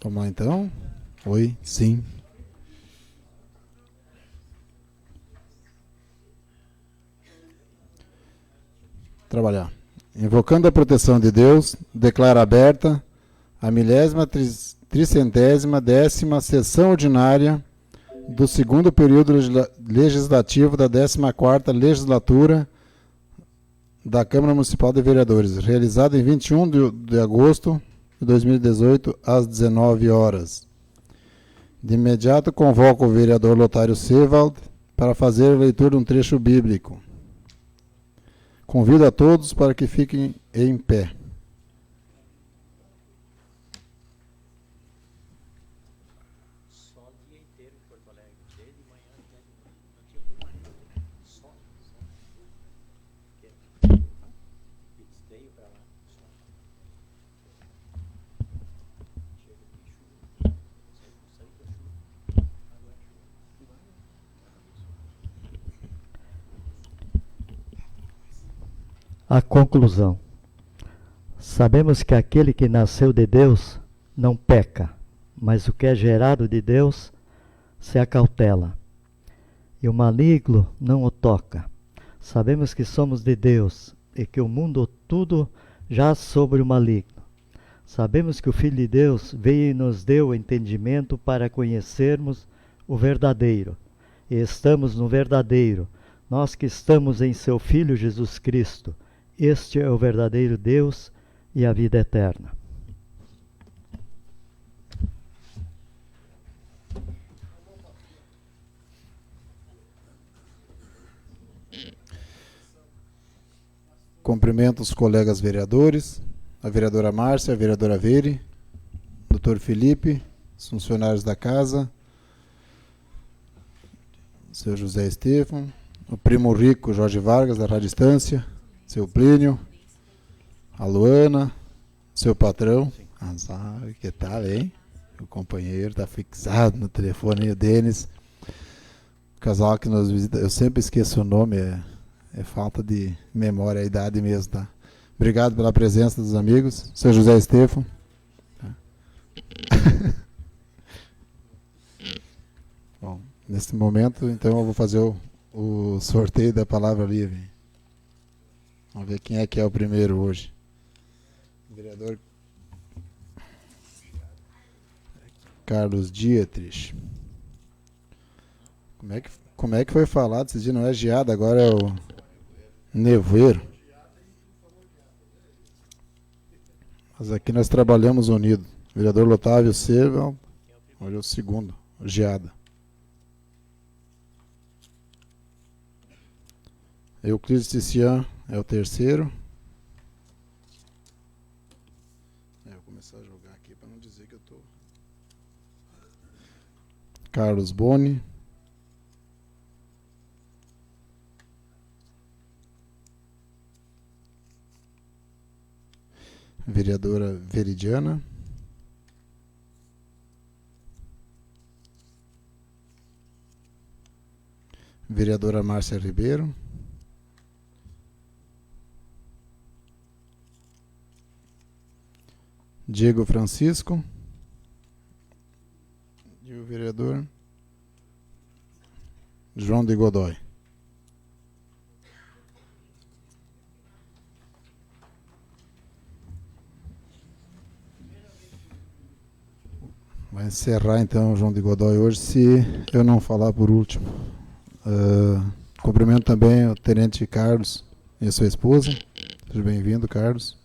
Vamos lá então? Oi, sim. Trabalhar. Invocando a proteção de Deus, declara aberta a 1030ª sessão ordinária do segundo período legislativo da 14ª legislatura da Câmara Municipal de Vereadores, realizada em 21 de agosto de 2018, às 19 horas. De imediato, convoco o vereador Lotário Sewald para fazer a leitura de um trecho bíblico. Convido a todos para que fiquem em pé. A conclusão. Sabemos que aquele que nasceu de Deus não peca, mas o que é gerado de Deus se acautela, e o maligno não o toca. Sabemos que somos de Deus e que o mundo tudo jaz sobre o maligno. Sabemos que o Filho de Deus veio e nos deu o entendimento para conhecermos o verdadeiro, e estamos no verdadeiro, nós que estamos em seu Filho Jesus Cristo. Este é o verdadeiro Deus e a vida eterna. Cumprimento os colegas vereadores, a vereadora Márcia, a vereadora Veri, doutor Felipe, os funcionários da casa, o seu José Estevão, o primo rico Jorge Vargas, da Rádio Estância, seu Plínio, a Luana, seu patrão, que tal, hein? O companheiro está fixado no telefone, o Denis, o casal que nos visita, eu sempre esqueço o nome, é falta de memória, é a idade mesmo, tá? Obrigado pela presença dos amigos, seu José Estevão. Bom, nesse momento, então, eu vou fazer o sorteio da palavra livre. Vamos ver quem é que é o primeiro hoje. Vereador Carlos Dietrich. Como é que foi falado? Esses dias não é geada, agora é o nevoeiro. Mas aqui nós trabalhamos unido. Vereador Otávio Sewald, hoje é o segundo, geada. Euclides Tician é o terceiro. Vou começar a jogar aqui para não dizer que eu estou. Carlos Boni. Vereadora Veridiana. Vereadora Márcia Ribeiro. Diego Francisco. E o vereador João de Godoy. Vai encerrar então o João de Godoy hoje, se eu não falar por último. Cumprimento também o Tenente Carlos e a sua esposa. Seja bem-vindo, Carlos.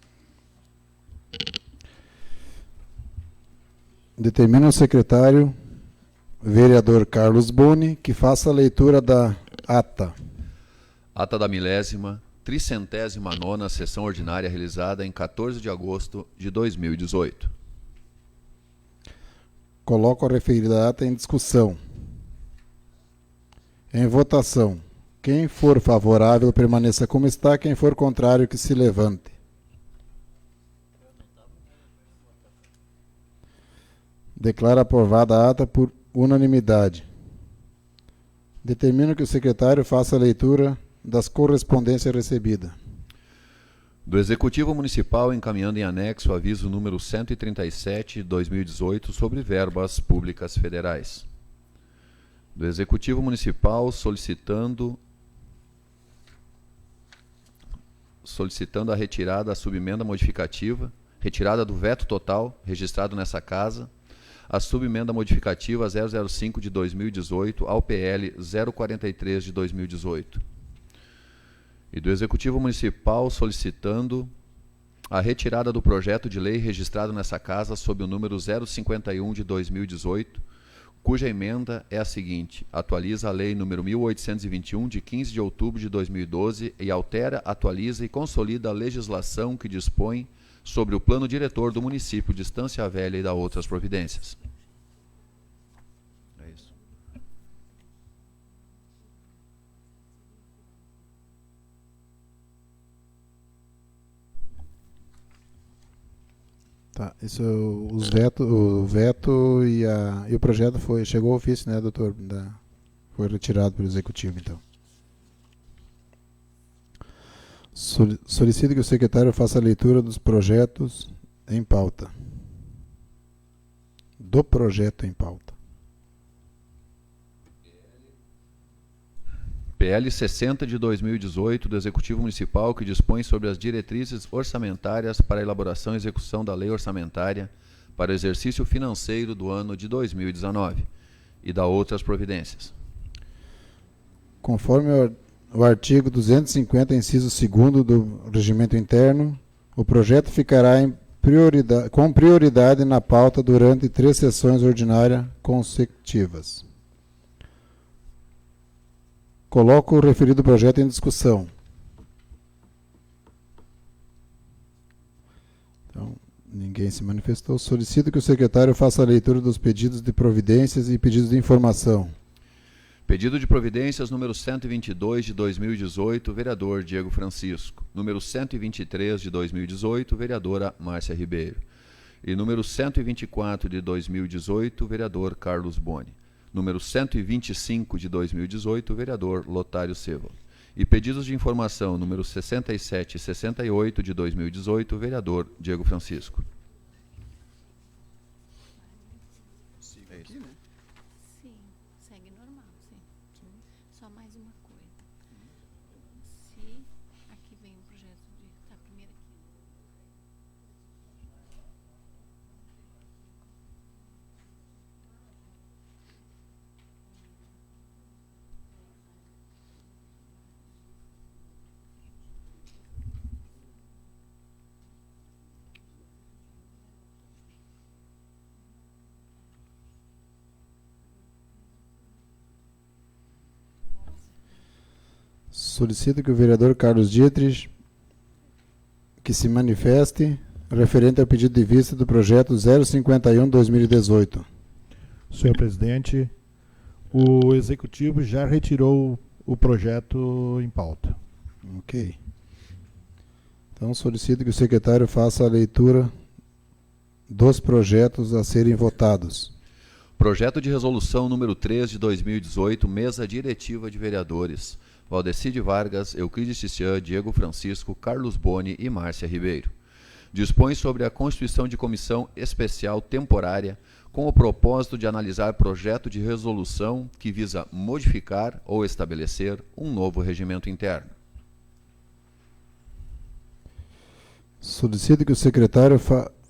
Determina o secretário, vereador Carlos Boni, que faça a leitura da ata. Ata da 1039ª sessão ordinária realizada em 14 de agosto de 2018. Coloco a referida ata em discussão. Em votação. Quem for favorável, permaneça como está. Quem for contrário, que se levante. Declara aprovada a ata por unanimidade. Determino que o secretário faça a leitura das correspondências recebidas. Do Executivo Municipal, encaminhando em anexo o aviso número 137 de 2018 sobre verbas públicas federais. Do Executivo Municipal, solicitando a retirada da subemenda modificativa, retirada do veto total registrado nessa casa, a subemenda modificativa 005 de 2018 ao PL 043 de 2018. E do Executivo Municipal solicitando a retirada do projeto de lei registrado nessa casa sob o número 051 de 2018, cuja emenda é a seguinte: atualiza a lei número 1821 de 15 de outubro de 2012 e altera, atualiza e consolida a legislação que dispõe sobre o plano diretor do município de Estância Velha e da outras providências. É isso. Tá, isso, o veto e o projeto chegou ao ofício, né, doutor? Foi retirado pelo executivo, então. Solicito que o secretário faça a leitura dos projetos em pauta. Do projeto em pauta. PL 60 de 2018 do Executivo Municipal, que dispõe sobre as diretrizes orçamentárias para a elaboração e execução da lei orçamentária para o exercício financeiro do ano de 2019 e da outras providências. Conforme o artigo 250, inciso 2º do Regimento Interno, o projeto ficará com prioridade na pauta durante 3 sessões ordinárias consecutivas. Coloco o referido projeto em discussão. Então, ninguém se manifestou. Solicito que o secretário faça a leitura dos pedidos de providências e pedidos de informação. Pedido de providências número 122 de 2018, vereador Diego Francisco. Número 123 de 2018, vereadora Márcia Ribeiro. E número 124 de 2018, vereador Carlos Boni. Número 125 de 2018, vereador Lotário Seval. E pedidos de informação número 67 e 68 de 2018, vereador Diego Francisco. Sigo aqui, né? Sim, segue normal, sim. Só mais uma coisa. Se aqui vem um projeto de... Tá, primeiro aqui. Solicito que o vereador Carlos Dietrich que se manifeste referente ao pedido de vista do projeto 051/2018. Senhor presidente, o executivo já retirou o projeto em pauta. Ok. Então solicito que o secretário faça a leitura dos projetos a serem votados. Projeto de resolução número 3 de 2018, mesa diretiva de vereadores. Valdecide Vargas, Euclides Tician, Diego Francisco, Carlos Boni e Márcia Ribeiro. Dispõe sobre a constituição de comissão especial temporária com o propósito de analisar projeto de resolução que visa modificar ou estabelecer um novo regimento interno. Solicito que o secretário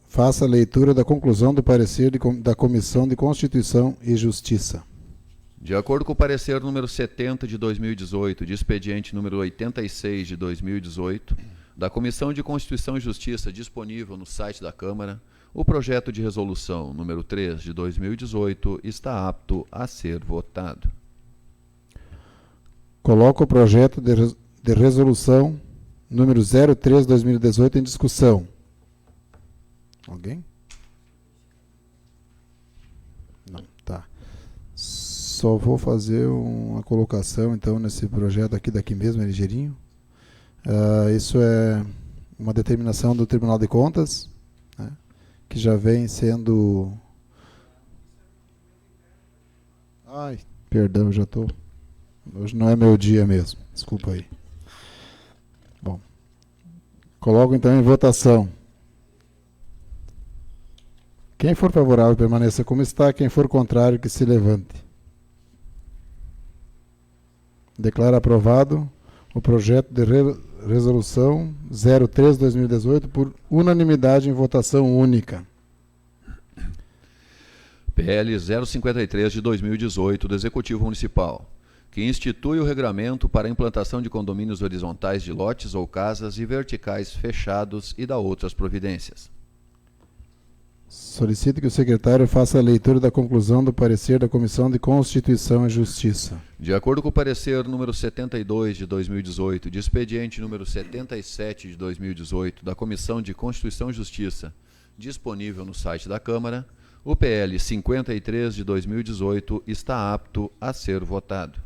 faça a leitura da conclusão do parecer da Comissão de Constituição e Justiça. De acordo com o parecer número 70 de 2018, de expediente número 86 de 2018, da Comissão de Constituição e Justiça disponível no site da Câmara, o projeto de resolução número 3 de 2018 está apto a ser votado. Coloco o projeto de resolução número 03/2018 em discussão. Alguém? Não, tá. Só vou fazer uma colocação, então, nesse projeto aqui, daqui mesmo, ligeirinho. Isso é uma determinação do Tribunal de Contas, né, que já vem sendo... Ai, perdão, já estou... Hoje não é meu dia mesmo, desculpa aí. Bom, Coloco então em votação. Quem for favorável, permaneça como está. Quem for contrário, que se levante. Declaro aprovado o projeto de resolução 03/2018 por unanimidade em votação única. PL 053 de 2018 do Executivo Municipal, que institui o regramento para a implantação de condomínios horizontais de lotes ou casas e verticais fechados e da outras providências. Solicito que o secretário faça a leitura da conclusão do parecer da Comissão de Constituição e Justiça. De acordo com o parecer número 72 de 2018, de expediente número 77 de 2018 da Comissão de Constituição e Justiça, disponível no site da Câmara, o PL 53 de 2018 está apto a ser votado.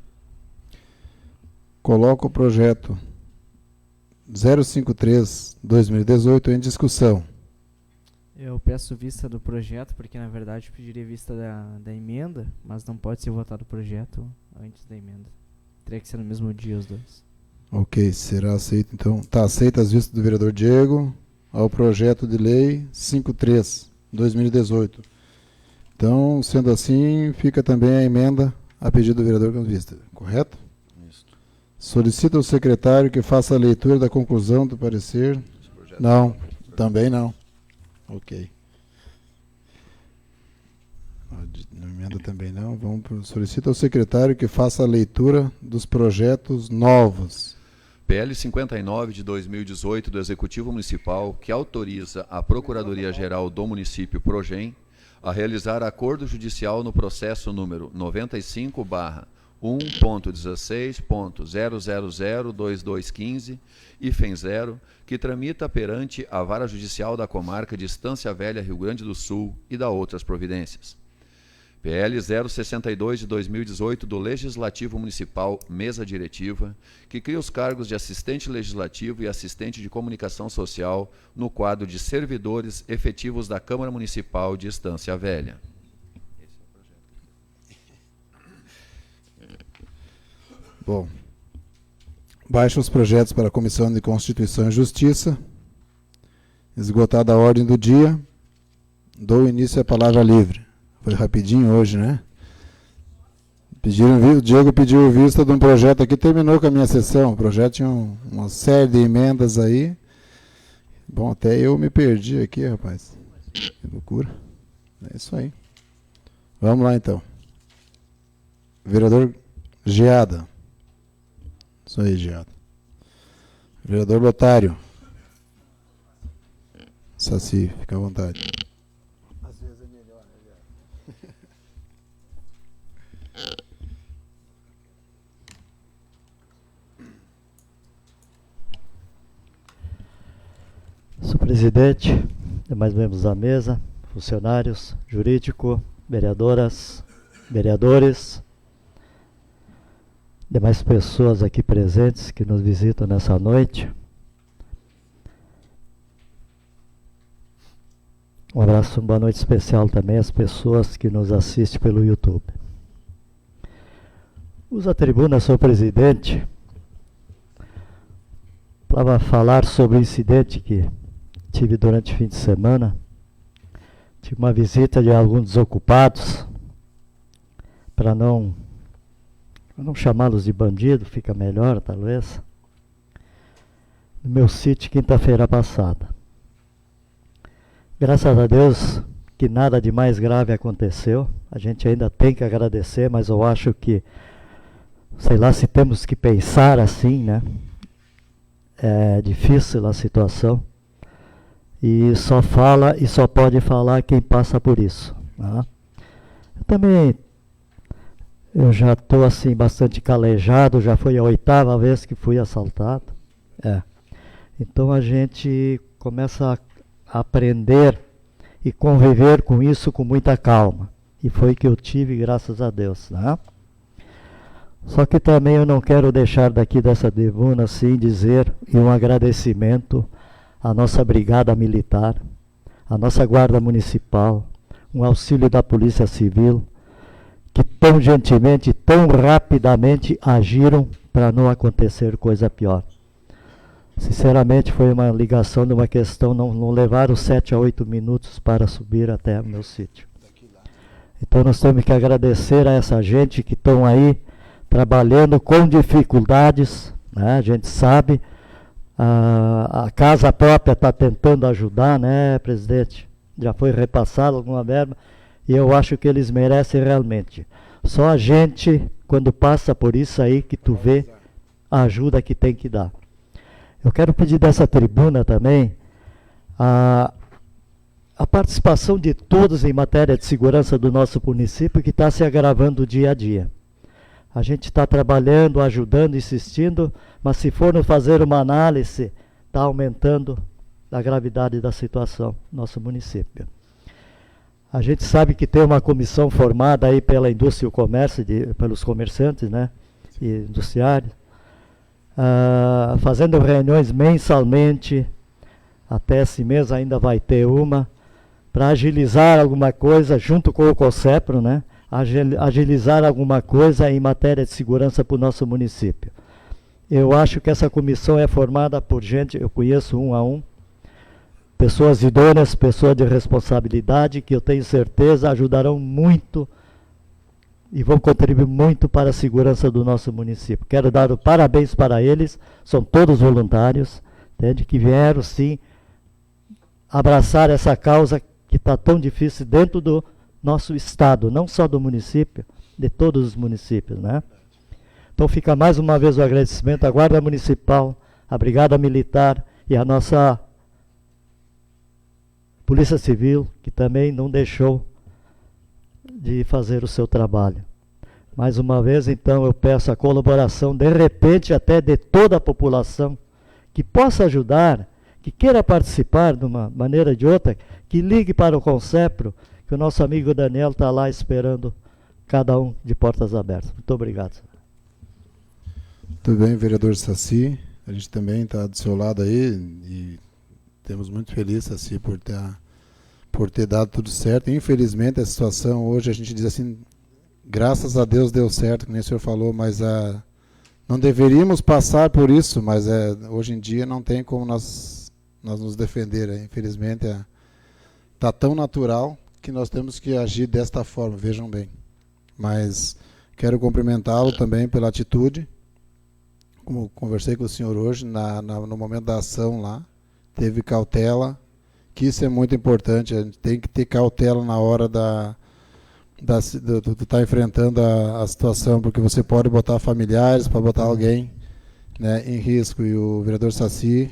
Coloco o projeto 053/2018 em discussão. Eu peço vista do projeto, porque na verdade eu pediria vista da emenda, mas não pode ser votado o projeto antes da emenda. Teria que ser no mesmo dia os dois. Ok, será aceito então. Está aceita as vistas do vereador Diego ao projeto de lei 53/2018. Então, sendo assim, fica também a emenda a pedido do vereador com vista. Correto? Isso. Solicito ao secretário que faça a leitura da conclusão do parecer. Não, também não. Ok. Na emenda também não. Solicito ao secretário que faça a leitura dos projetos novos. PL 59 de 2018 do Executivo Municipal, que autoriza a Procuradoria-Geral do Município Progem a realizar acordo judicial no processo número 95/1.16.0002215, hífen 0, que tramita perante a Vara Judicial da Comarca de Estância Velha, Rio Grande do Sul, e da outras providências. PL 062 de 2018 do Legislativo Municipal, Mesa Diretiva, que cria os cargos de assistente legislativo e assistente de comunicação social no quadro de servidores efetivos da Câmara Municipal de Estância Velha. Bom, baixo os projetos para a Comissão de Constituição e Justiça. Esgotada a ordem do dia, dou início à palavra livre. Foi rapidinho hoje, né? O Diego pediu vista de um projeto aqui, terminou com a minha sessão. O projeto tinha uma série de emendas aí. Bom, até eu me perdi aqui, rapaz. Que loucura. É isso aí. Vamos lá, então. Vereador Geada. Isso aí, Geada. Vereador Lotário. Saci, fica à vontade. Às vezes é melhor, né, Geada? Senhor presidente, demais membros da mesa, funcionários, jurídico, vereadoras, vereadores, demais pessoas aqui presentes que nos visitam nessa noite. Um abraço, uma boa noite especial também às pessoas que nos assistem pelo YouTube. Uso a tribuna, senhor presidente, para falar sobre o incidente que tive durante o fim de semana. Tive uma visita de alguns desocupados, para não chamá-los de bandido, fica melhor talvez, no meu sítio quinta-feira passada. Graças a Deus que nada de mais grave aconteceu. A gente ainda tem que agradecer, mas eu acho que, sei lá se temos que pensar assim, né? É difícil a situação. E só fala e só pode falar quem passa por isso. Tá? Eu já estou assim bastante calejado, já foi a 8ª vez que fui assaltado. Então a gente começa a aprender e conviver com isso com muita calma. E foi que eu tive, graças a Deus. Né? Só que também eu não quero deixar daqui dessa tribuna assim dizer e um agradecimento à nossa brigada militar, à nossa guarda municipal, um auxílio da Polícia Civil, que tão gentilmente, tão rapidamente agiram para não acontecer coisa pior. Sinceramente, foi uma ligação de uma questão, não levaram 7 a 8 minutos para subir até o meu sítio. Então nós temos que agradecer a essa gente que estão aí trabalhando com dificuldades, né? A gente sabe, a casa própria está tentando ajudar, né, presidente? Já foi repassado alguma verba e eu acho que eles merecem realmente. Só a gente, quando passa por isso aí, que tu vê a ajuda que tem que dar. Eu quero pedir dessa tribuna também a participação de todos em matéria de segurança do nosso município, que está se agravando dia a dia. A gente está trabalhando, ajudando, insistindo, mas se for fazer uma análise, está aumentando a gravidade da situação no nosso município. A gente sabe que tem uma comissão formada aí pela indústria e o comércio, pelos comerciantes, né, e industriários, fazendo reuniões mensalmente, até esse mês ainda vai ter uma, para agilizar alguma coisa, junto com o COSEPRO, né? Agilizar alguma coisa em matéria de segurança para o nosso município. Eu acho que essa comissão é formada por gente, eu conheço um a um, pessoas idôneas, pessoas de responsabilidade, que eu tenho certeza ajudarão muito e vão contribuir muito para a segurança do nosso município. Quero dar os parabéns para eles, são todos voluntários, entende? Que vieram sim abraçar essa causa que está tão difícil dentro do nosso estado, não só do município, de todos os municípios, né? Então fica mais uma vez o agradecimento à Guarda Municipal, à Brigada Militar e à nossa Polícia Civil, que também não deixou de fazer o seu trabalho. Mais uma vez, então, eu peço a colaboração, de repente, até de toda a população, que possa ajudar, que queira participar de uma maneira ou de outra, que ligue para o CONSEPRO, que o nosso amigo Daniel está lá esperando cada um de portas abertas. Muito obrigado. Tudo bem, vereador Saci. A gente também está do seu lado aí e temos muito feliz, Saci, por ter dado tudo certo. Infelizmente, a situação hoje, a gente diz assim, graças a Deus deu certo, que nem o senhor falou, mas não deveríamos passar por isso, mas hoje em dia não tem como nós nos defender. Infelizmente, está tão natural que nós temos que agir desta forma, vejam bem. Mas quero cumprimentá-lo também pela atitude. Como conversei com o senhor hoje, no momento da ação lá, teve cautela, que isso é muito importante. A gente tem que ter cautela na hora de estar enfrentando a situação, porque você pode botar familiares, pode botar alguém, né, em risco. E o vereador Saci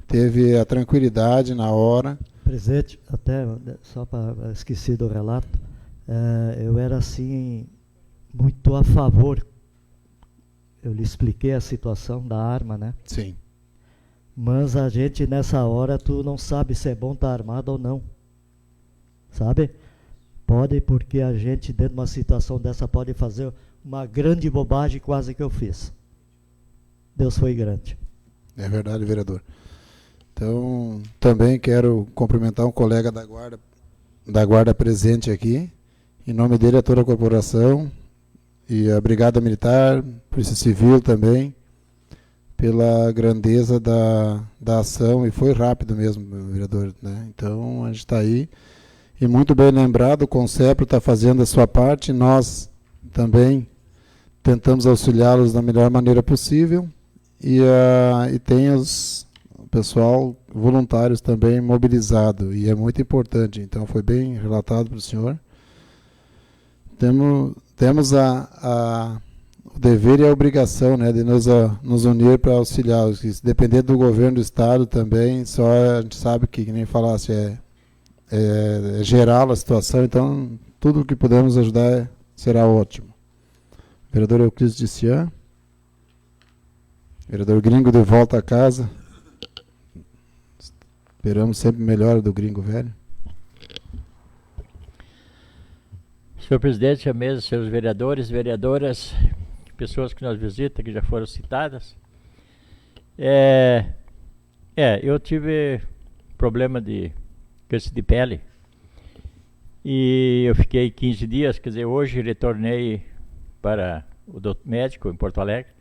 teve a tranquilidade na hora. Presidente, até só para esqueci do relato, eu era assim muito a favor. Eu lhe expliquei a situação da arma, né? Sim. Mas a gente nessa hora, tu não sabe se é bom estar armado ou não. Sabe? Pode, porque a gente dentro de uma situação dessa pode fazer uma grande bobagem, quase que eu fiz. Deus foi grande. É verdade, vereador. Então, também quero cumprimentar um colega da guarda presente aqui. Em nome dele, a toda a corporação e a Brigada Militar, Polícia Civil também, pela grandeza da ação, e foi rápido mesmo, vereador, né? Então, a gente está aí. E muito bem lembrado, o CONSEPRO está fazendo a sua parte, nós também tentamos auxiliá-los da melhor maneira possível, e tem o pessoal voluntários também mobilizado, e é muito importante. Então, foi bem relatado para o senhor. Temos o dever e a obrigação, né, de nos unir para auxiliar. Se depender do governo do estado também, só a gente sabe que nem falasse, é geral a situação, então tudo que pudermos ajudar será ótimo. Vereador Euclides de Cian. Vereador Gringo de volta a casa. Esperamos sempre melhor do Gringo velho. Senhor presidente, a mesa, senhores vereadores, vereadoras, pessoas que nos visitam, que já foram citadas. Eu tive problema de câncer de pele e eu fiquei 15 dias, quer dizer, hoje retornei para o doutor médico em Porto Alegre,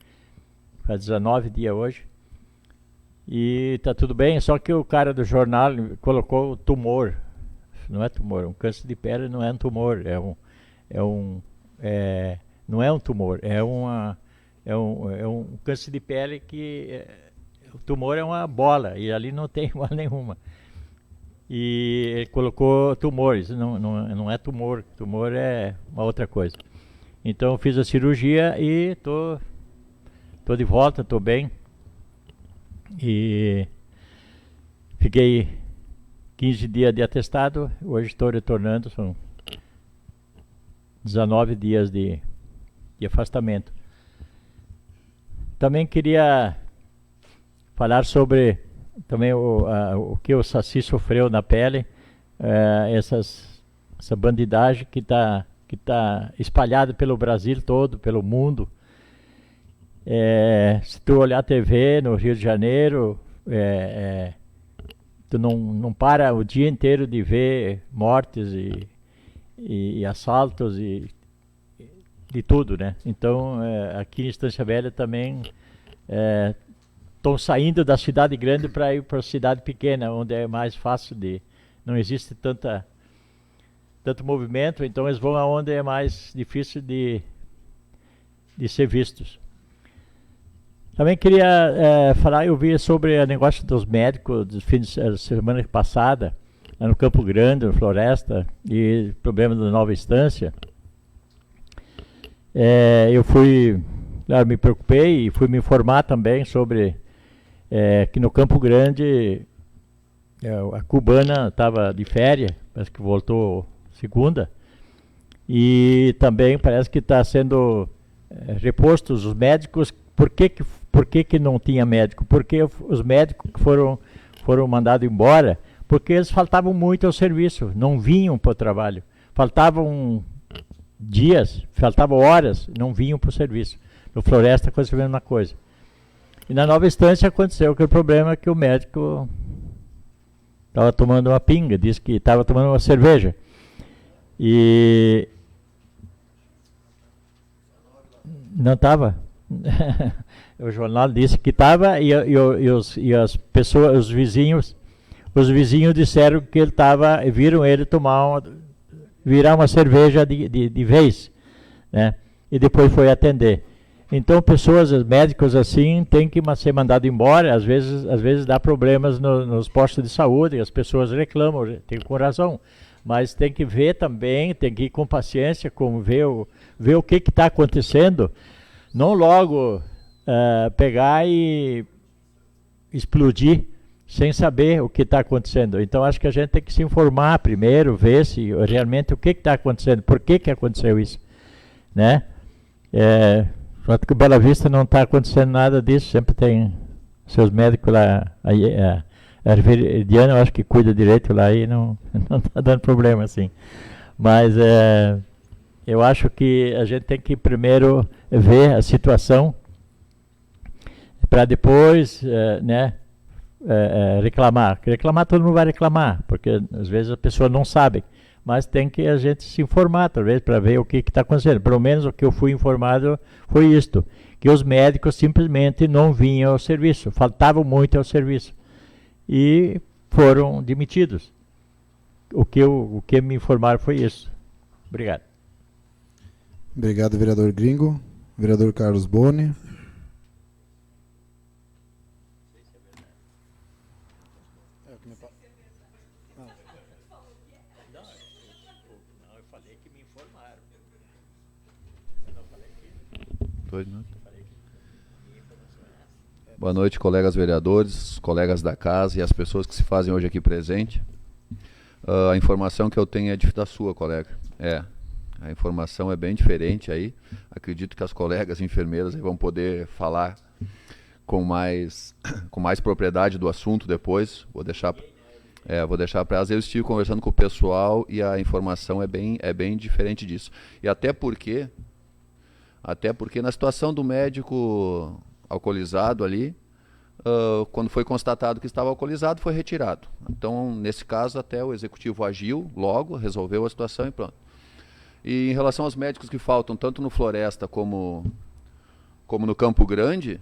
faz 19 dias hoje, E tá tudo bem, só que o cara do jornal colocou tumor. Não é tumor, um câncer de pele não é um tumor, não é um tumor, é um câncer de pele que o tumor é uma bola e ali não tem bola nenhuma. E ele colocou tumores, não é tumor, tumor é uma outra coisa. Então eu fiz a cirurgia e tô de volta, tô bem. E fiquei 15 dias de atestado, hoje estou retornando, são 19 dias de afastamento. Também queria falar sobre também o que o Saci sofreu na pele, essa bandidagem que tá espalhada pelo Brasil todo, pelo mundo. Se tu olhar a TV no Rio de Janeiro, tu não para o dia inteiro de ver mortes e assaltos e de tudo, né? Então, aqui em Estância Velha também estão saindo da cidade grande para ir para a cidade pequena, onde é mais fácil não existe tanto movimento, então eles vão aonde é mais difícil de ser vistos. Também queria falar, eu vi sobre o negócio dos médicos do fim de semana passada, lá no Campo Grande, no Floresta, e problema da Nova Estância. Eu me preocupei e fui me informar também sobre que no Campo Grande a cubana estava de férias, parece que voltou segunda, e também parece que está sendo repostos os médicos. Por que não tinha médico? Porque os médicos que foram mandados embora, porque eles faltavam muito ao serviço, não vinham para o trabalho. Faltavam dias, faltavam horas, não vinham para o serviço. No Floresta aconteceu a mesma coisa. E na Nova Estância aconteceu aquele problema que o médico estava tomando uma pinga, disse que estava tomando uma cerveja. E não estava. O jornal disse que estava e as pessoas, os vizinhos disseram que ele estava, viram ele virar uma cerveja de vez, né? E depois foi atender. Então médicos assim têm que ser mandados embora, às vezes dá problemas nos postos de saúde, e as pessoas reclamam, tem com razão, mas tem que ver também, tem que ir com paciência, ver o que está acontecendo. Não logo pegar e explodir sem saber o que está acontecendo. Então acho que a gente tem que se informar primeiro, ver se realmente o que está acontecendo, por que aconteceu isso, né? Só que Bela Vista não está acontecendo nada disso, sempre tem seus médicos lá, a Veridiana eu acho que cuida direito lá e não está dando problema assim. Mas eu acho que a gente tem que primeiro ver a situação para depois reclamar. Reclamar todo mundo vai reclamar, porque às vezes a pessoa não sabe, mas tem que a gente se informar talvez para ver o que está acontecendo. Pelo menos o que eu fui informado foi isto, que os médicos simplesmente não vinham ao serviço, faltavam muito ao serviço e foram demitidos. O que me informaram foi isso. Obrigado. Obrigado, vereador Gringo. Vereador Carlos Boni. Eu falei que me informaram. Boa noite, colegas vereadores, colegas da casa e as pessoas que se fazem hoje aqui presente. A informação que eu tenho é da sua, colega. A informação é bem diferente aí. Acredito que as colegas enfermeiras vão poder falar com mais propriedade do assunto depois. Vou deixar para elas. Eu estive conversando com o pessoal e a informação é bem diferente disso. E até porque na situação do médico alcoolizado ali, quando foi constatado que estava alcoolizado, foi retirado. Então, nesse caso, até o executivo agiu logo, resolveu a situação e pronto. E em relação aos médicos que faltam, tanto no Floresta como no Campo Grande,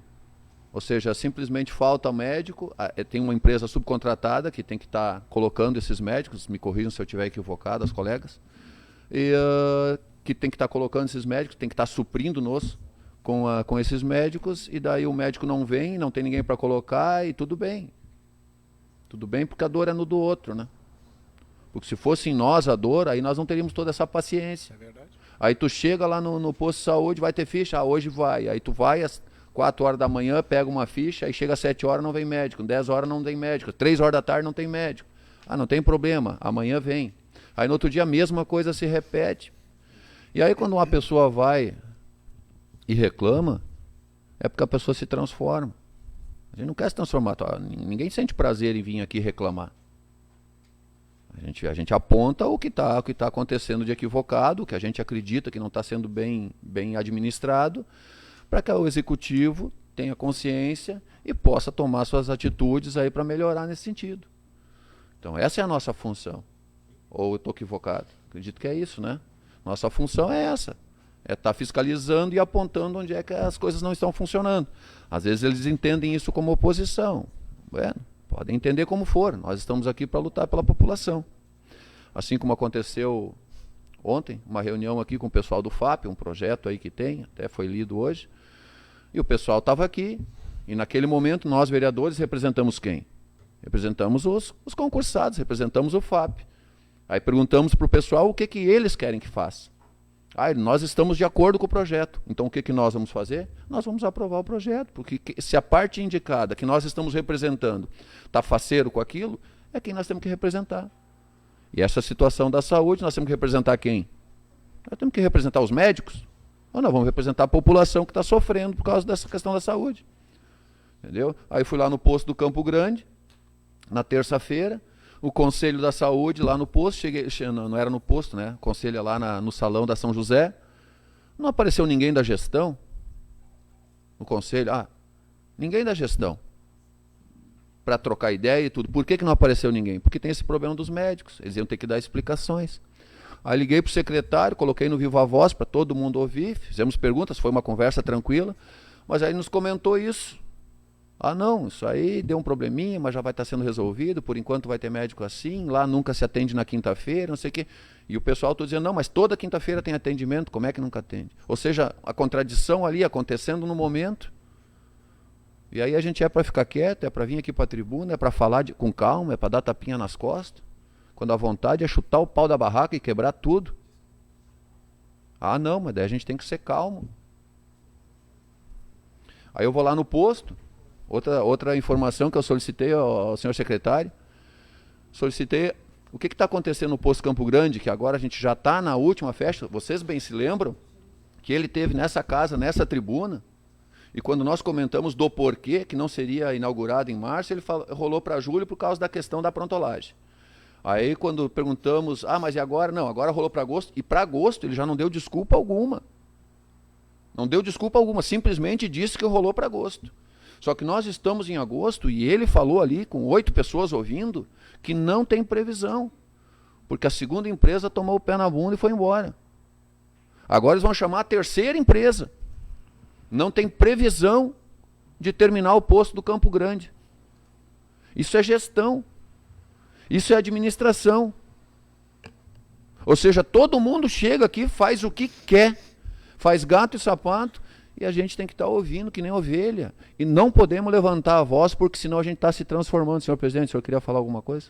Ou seja, simplesmente falta médico, tem uma empresa subcontratada que tem que estar colocando esses médicos, me corrijam se eu estiver equivocado, as colegas, e que tem que estar colocando esses médicos, tem que estar suprindo-nos com esses médicos, e daí o médico não vem, não tem ninguém para colocar, e tudo bem. Tudo bem, porque a dor é no do outro, né? Porque se fosse em nós a dor, aí nós não teríamos toda essa paciência. É verdade. Aí tu chega lá no posto de saúde, vai ter ficha? Hoje vai. Aí tu vai às 4 horas da manhã, pega uma ficha, aí chega às 7 horas, não vem médico, 10 horas não tem médico, 3 horas da tarde não tem médico. Não tem problema, amanhã vem. Aí no outro dia a mesma coisa se repete. E aí quando uma pessoa vai e reclama, é porque a pessoa se transforma. A gente não quer se transformar, ninguém sente prazer em vir aqui reclamar. A gente aponta o que está acontecendo de equivocado, o que a gente acredita que não está sendo bem administrado, para que o executivo tenha consciência e possa tomar suas atitudes aí para melhorar nesse sentido. Então essa é a nossa função. Ou eu estou equivocado? Acredito que é isso, né? Nossa função é essa. É estar fiscalizando e apontando onde é que as coisas não estão funcionando. Às vezes eles entendem isso como oposição. Bueno, podem entender como for. Nós estamos aqui para lutar pela população. Assim como aconteceu ontem, uma reunião aqui com o pessoal do FAP, um projeto aí que tem, até foi lido hoje. E o pessoal estava aqui, e naquele momento nós, vereadores, representamos quem? Representamos os concursados, representamos o FAP. Aí perguntamos para o pessoal o que eles querem que faça. Nós estamos de acordo com o projeto. Então o que nós vamos fazer? Nós vamos aprovar o projeto, porque se a parte indicada que nós estamos representando está faceiro com aquilo, é quem nós temos que representar. E essa situação da saúde, nós temos que representar quem? Nós temos que representar os médicos? Ou nós vamos representar a população que está sofrendo por causa dessa questão da saúde. Entendeu? Aí fui lá no posto do Campo Grande, na terça-feira, o Conselho da Saúde lá no posto, não era no posto, né? O conselho lá no salão da São José, não apareceu ninguém da gestão no conselho, ninguém da gestão, para trocar ideia e tudo. Por que não apareceu ninguém? Porque tem esse problema dos médicos, eles iam ter que dar explicações. Aí liguei para o secretário, coloquei no Viva Voz para todo mundo ouvir, fizemos perguntas, foi uma conversa tranquila, mas aí nos comentou isso. Não, isso aí deu um probleminha, mas já vai estar sendo resolvido, por enquanto vai ter médico assim, lá nunca se atende na quinta-feira, não sei o quê. E o pessoal está dizendo, não, mas toda quinta-feira tem atendimento, como é que nunca atende? Ou seja, a contradição ali acontecendo no momento. E aí a gente é para ficar quieto, é para vir aqui para a tribuna, é para falar com calma, é para dar tapinha nas costas, quando a vontade é chutar o pau da barraca e quebrar tudo. Não, mas daí a gente tem que ser calmo. Aí eu vou lá no posto. Outra informação que eu solicitei ao senhor secretário, solicitei o que está acontecendo no posto Campo Grande, que agora a gente já está na última festa, vocês bem se lembram que ele teve nessa casa, nessa tribuna, e quando nós comentamos do porquê que não seria inaugurado em março, ele rolou para julho por causa da questão da prontolagem. Aí quando perguntamos, mas e agora? Não, agora rolou para agosto, e para agosto ele já não deu desculpa alguma. Não deu desculpa alguma, simplesmente disse que rolou para agosto. Só que nós estamos em agosto e ele falou ali, com 8 pessoas ouvindo, que não tem previsão. Porque a segunda empresa tomou o pé na bunda e foi embora. Agora eles vão chamar a terceira empresa. Não tem previsão de terminar o posto do Campo Grande. Isso é gestão. Isso é administração. Ou seja, todo mundo chega aqui, faz o que quer. Faz gato e sapato. E a gente tem que estar ouvindo que nem ovelha. E não podemos levantar a voz, porque senão a gente está se transformando. Senhor presidente, o senhor queria falar alguma coisa?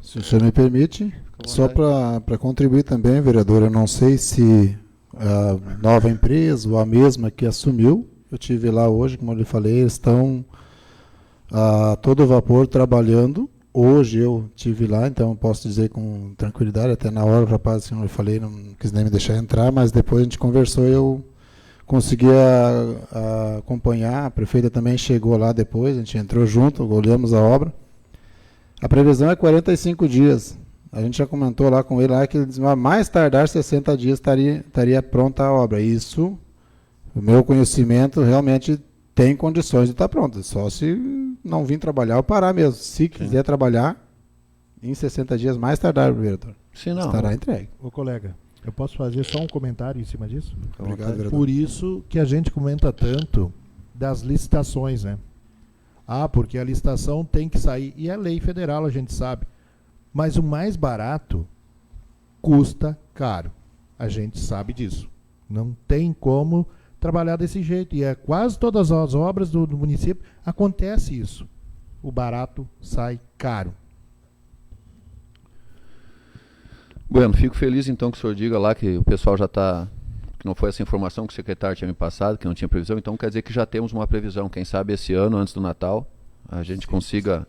Se o senhor me permite, só para contribuir também, vereador, eu não sei se a nova empresa ou a mesma que assumiu, eu estive lá hoje, como eu lhe falei, eles estão a todo vapor trabalhando. Hoje eu estive lá, então eu posso dizer com tranquilidade, até na hora o rapaz, como eu falei, não quis nem me deixar entrar, mas depois a gente conversou e eu consegui acompanhar, a prefeita também chegou lá depois, a gente entrou junto, olhamos a obra. A previsão é 45 dias. A gente já comentou lá com ele lá que mais tardar 60 dias estaria pronta a obra. Isso, o meu conhecimento, realmente tem condições de estar pronta. Só se não vir trabalhar ou parar mesmo. Se quiser trabalhar, em 60 dias mais tardar, vereador. Se não, estará entregue. Ô colega, eu posso fazer só um comentário em cima disso? Obrigado, vereador. Por isso que a gente comenta tanto das licitações, né? Ah, porque a licitação tem que sair, e é lei federal, a gente sabe. Mas o mais barato custa caro. A gente sabe disso. Não tem como trabalhar desse jeito. E quase todas as obras do município acontece isso. O barato sai caro. Bueno, fico feliz então que o senhor diga lá que o pessoal já está... que não foi essa informação que o secretário tinha me passado, que não tinha previsão, então quer dizer que já temos uma previsão. Quem sabe esse ano, antes do Natal, a gente consiga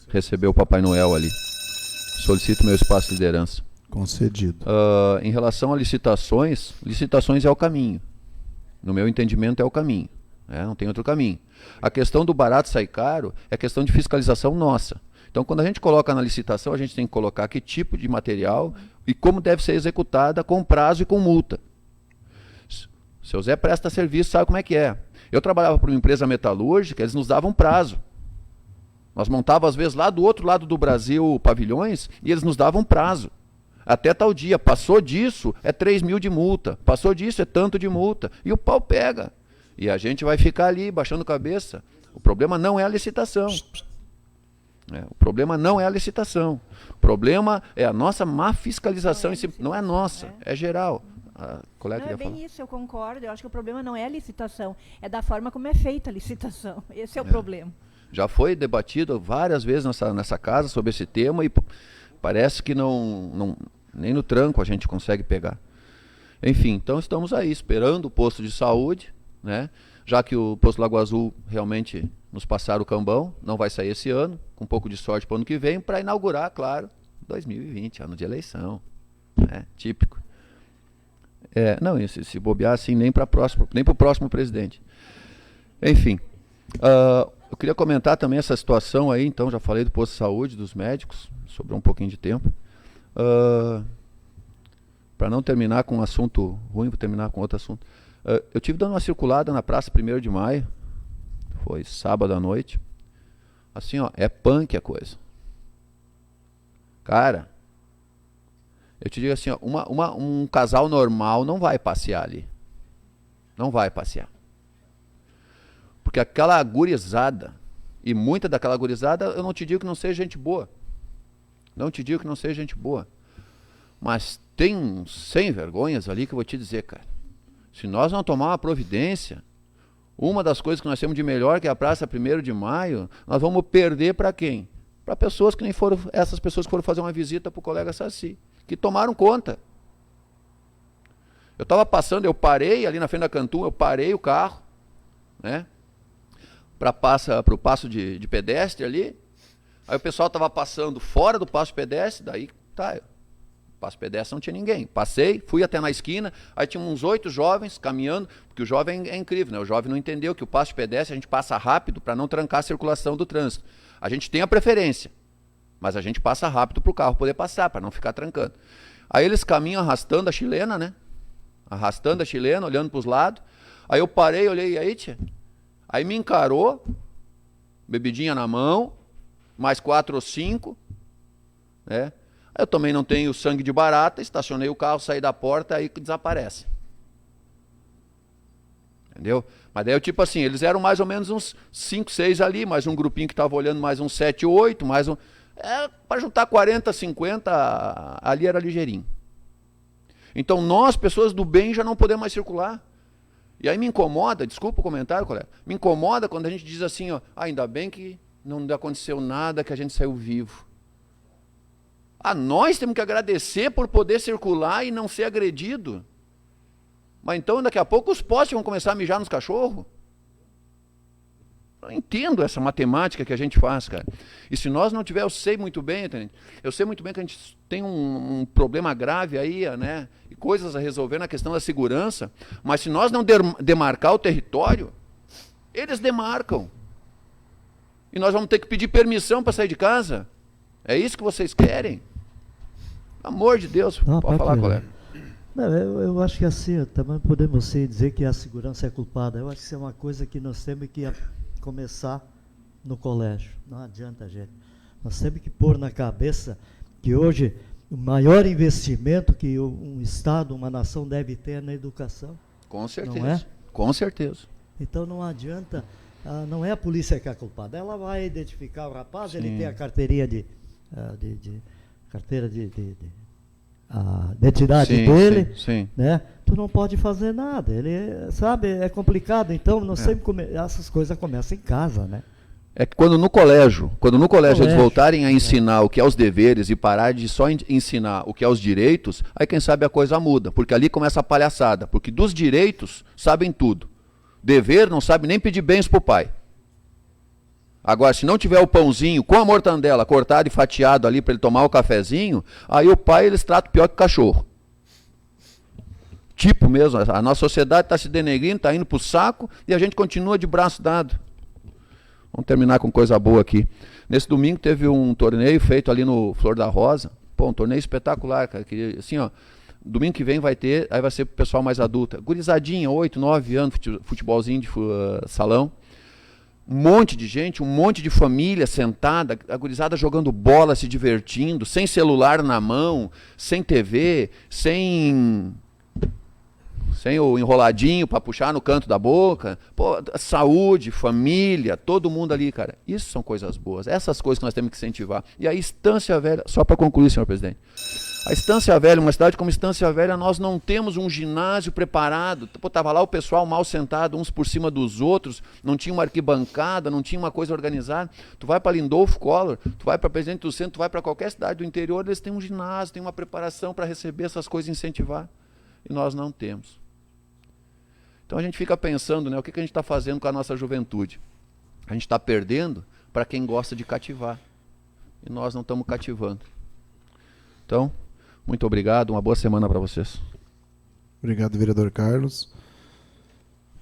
receber o Papai Noel ali. Solicito meu espaço de liderança. Concedido. Em relação a licitações, licitações é o caminho. No meu entendimento é o caminho. Não tem outro caminho. A questão do barato sair caro é questão de fiscalização nossa. Então, quando a gente coloca na licitação, a gente tem que colocar que tipo de material e como deve ser executada com prazo e com multa. Seu Zé presta serviço, sabe como é que é. Eu trabalhava para uma empresa metalúrgica, eles nos davam prazo. Nós montávamos, às vezes, lá do outro lado do Brasil, pavilhões, e eles nos davam prazo. Até tal dia. Passou disso, é 3 mil de multa. Passou disso, é tanto de multa. E o pau pega. E a gente vai ficar ali, baixando cabeça. O problema não é a licitação. O problema não é a licitação. O problema é a nossa má fiscalização. Não é nossa, é geral. Não, é bem isso, eu concordo. Eu acho que o problema não é a licitação, é da forma como é feita a licitação. Esse é o problema. Já foi debatido várias vezes nessa casa sobre esse tema e parece que nem no tranco a gente consegue pegar. Enfim, então estamos aí esperando o posto de saúde, né? Já que o posto Lagoa Azul realmente nos passaram o cambão, não vai sair esse ano, com um pouco de sorte para o ano que vem, para inaugurar, claro, 2020, ano de eleição. Típico. Não, se bobear assim, nem para o próximo presidente. Enfim, eu queria comentar também essa situação aí, então, já falei do posto de saúde, dos médicos, sobrou um pouquinho de tempo. Para não terminar com um assunto ruim, vou terminar com outro assunto. Eu tive dando uma circulada na Praça 1º de Maio, foi sábado à noite. Assim, ó, é punk a coisa. Cara, eu te digo assim, ó, um casal normal não vai passear ali. Não vai passear. Porque aquela gurizada, e muita daquela gurizada, eu não te digo que não seja gente boa. Não te digo que não seja gente boa. Mas tem uns sem vergonhas ali que eu vou te dizer, cara. Se nós não tomar uma providência, uma das coisas que nós temos de melhor, que é a Praça 1º de Maio, nós vamos perder para quem? Para pessoas que nem foram, essas pessoas que foram fazer uma visita para o colega Saci, que tomaram conta. Eu estava passando, eu parei ali na frente da Cantum, eu parei o carro, né? Para o passo de pedestre ali. Aí o pessoal estava passando fora do passo de pedestre, daí tá, passo pedestre não tinha ninguém. Passei, fui até na esquina, aí tinha uns 8 jovens caminhando, porque o jovem é incrível, né? O jovem não entendeu que o passo de pedestre a gente passa rápido para não trancar a circulação do trânsito. A gente tem a preferência, mas a gente passa rápido para o carro poder passar, para não ficar trancando. Aí eles caminham arrastando a chilena, né? Arrastando a chilena, olhando para os lados. Aí eu parei, olhei, e aí, tia? Aí me encarou, bebidinha na mão, mais 4 ou 5, né? Eu também não tenho sangue de barata, estacionei o carro, saí da porta, aí desaparece. Entendeu? Mas daí eu tipo assim, eles eram mais ou menos uns 5, 6 ali, mais um grupinho que estava olhando, mais uns 7, 8, mais um... para juntar 40, 50, ali era ligeirinho. Então nós, pessoas do bem, já não podemos mais circular. E aí me incomoda, desculpa o comentário, colega, me incomoda quando a gente diz assim, ó, ainda bem que não aconteceu nada, que a gente saiu vivo. Nós temos que agradecer por poder circular e não ser agredido. Mas então daqui a pouco os postes vão começar a mijar nos cachorros. Eu entendo essa matemática que a gente faz, cara. E se nós não tiver, eu sei muito bem, eu sei muito bem que a gente tem um problema grave aí, né? E coisas a resolver na questão da segurança. Mas se nós não demarcar o território, eles demarcam. E nós vamos ter que pedir permissão para sair de casa? É isso que vocês querem? Pelo amor de Deus, Não, pode falar, colega. Não, eu acho que assim, também podemos dizer que a segurança é culpada. Eu acho que isso é uma coisa que nós temos que começar no colégio. Não adianta, gente. Nós temos que pôr na cabeça que hoje o maior investimento que um Estado, uma nação deve ter é na educação. Com certeza. Não é? Com certeza. Então não adianta, não é a polícia que é a culpada. Ela vai identificar o rapaz, ele tem a carteirinha carteira de identidade dele, né? Tu não pode fazer nada. Ele, sabe, é complicado. Então, não sempre essas coisas começam em casa, né? É que quando no colégio eles voltarem a ensinar o que é os deveres e parar de só ensinar o que é os direitos, aí quem sabe a coisa muda, porque ali começa a palhaçada, porque dos direitos sabem tudo. Dever não sabe nem pedir bens pro pai. Agora, se não tiver o pãozinho com a mortandela cortado e fatiado ali para ele tomar o cafezinho, aí o pai eles tratam pior que o cachorro. Tipo mesmo, a nossa sociedade está se denegrindo, está indo pro saco e a gente continua de braço dado. Vamos terminar com coisa boa aqui. Nesse domingo teve um torneio feito ali no Flor da Rosa. Pô, um torneio espetacular, cara. Que, assim, ó, domingo que vem vai ter, aí vai ser pro pessoal mais adulto. Gurizadinha, 8, 9 anos, futebolzinho de salão. Um monte de gente, um monte de família sentada, a gurizada jogando bola, se divertindo, sem celular na mão, sem TV, sem o enroladinho para puxar no canto da boca. Pô, saúde, família, todo mundo ali, cara. Isso são coisas boas. Essas coisas que nós temos que incentivar. E a Estância Velha, só para concluir, senhor presidente. A Estância Velha, uma cidade como Estância Velha, nós não temos um ginásio preparado. Pô, tava lá o pessoal mal sentado, uns por cima dos outros, não tinha uma arquibancada, não tinha uma coisa organizada. Tu vai para Lindolfo Collor, tu vai para Presidente do Centro, tu vai para qualquer cidade do interior, eles têm um ginásio, têm uma preparação para receber essas coisas e incentivar. E nós não temos. Então a gente fica pensando, né, o que a gente está fazendo com a nossa juventude? A gente está perdendo para quem gosta de cativar. E nós não estamos cativando. Então, muito obrigado, uma boa semana para vocês. Obrigado, vereador Carlos.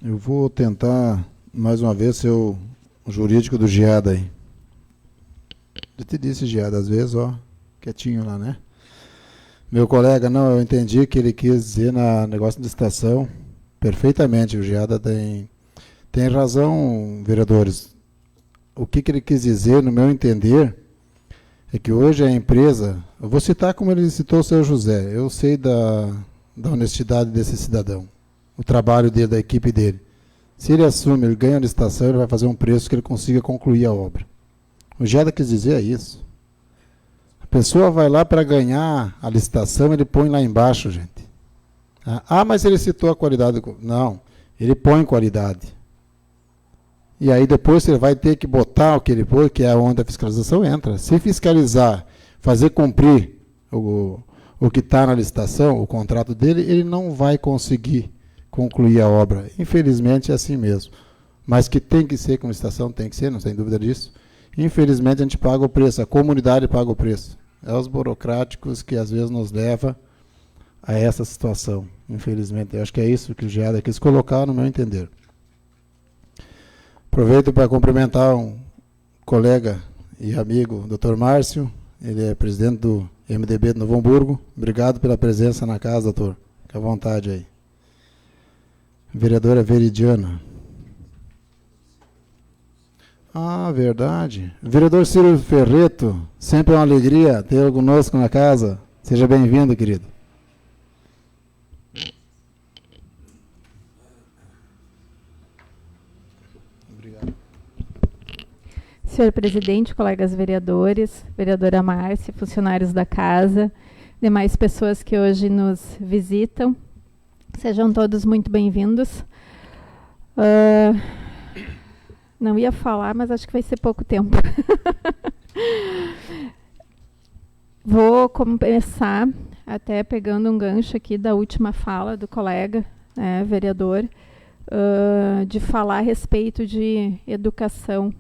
Eu vou tentar, mais uma vez, ser o jurídico do Geada aí. Eu te disse, Geada, às vezes, ó, quietinho lá, né? Meu colega, não, eu entendi que ele quis dizer na negócio de licitação. Perfeitamente, o Geada tem razão, vereadores. O que ele quis dizer, no meu entender, é que hoje a empresa, eu vou citar como ele citou o seu José, eu sei da honestidade desse cidadão, o trabalho dele, da equipe dele. Se ele assume, ele ganha a licitação, ele vai fazer um preço que ele consiga concluir a obra. O Geada quis dizer isso. A pessoa vai lá para ganhar a licitação, ele põe lá embaixo, gente. Ah, mas ele citou a qualidade. Não, ele põe qualidade. E aí depois você vai ter que botar o que ele põe, que é onde a fiscalização entra. Se fiscalizar, fazer cumprir o que está na licitação, o contrato dele, ele não vai conseguir concluir a obra. Infelizmente é assim mesmo. Mas que tem que ser com licitação, tem que ser, não tem dúvida disso. Infelizmente a gente paga o preço, a comunidade paga o preço. É os burocráticos que às vezes nos leva a essa situação, infelizmente. Eu acho que é isso que o Geada quis colocar, no meu entender. Aproveito para cumprimentar um colega e amigo, Dr. Márcio. Ele é presidente do MDB de Novo Hamburgo. Obrigado pela presença na casa, doutor. Fique à vontade aí. Vereadora Veridiana. Ah, verdade. Vereador Ciro Ferreto, sempre é uma alegria tê-lo conosco na casa. Seja bem-vindo, querido. Senhor presidente, colegas vereadores, vereadora Márcia, funcionários da casa, demais pessoas que hoje nos visitam, sejam todos muito bem-vindos. Não ia falar, mas acho que vai ser pouco tempo. Vou começar, até pegando um gancho aqui da última fala do colega, vereador, de falar a respeito de educação.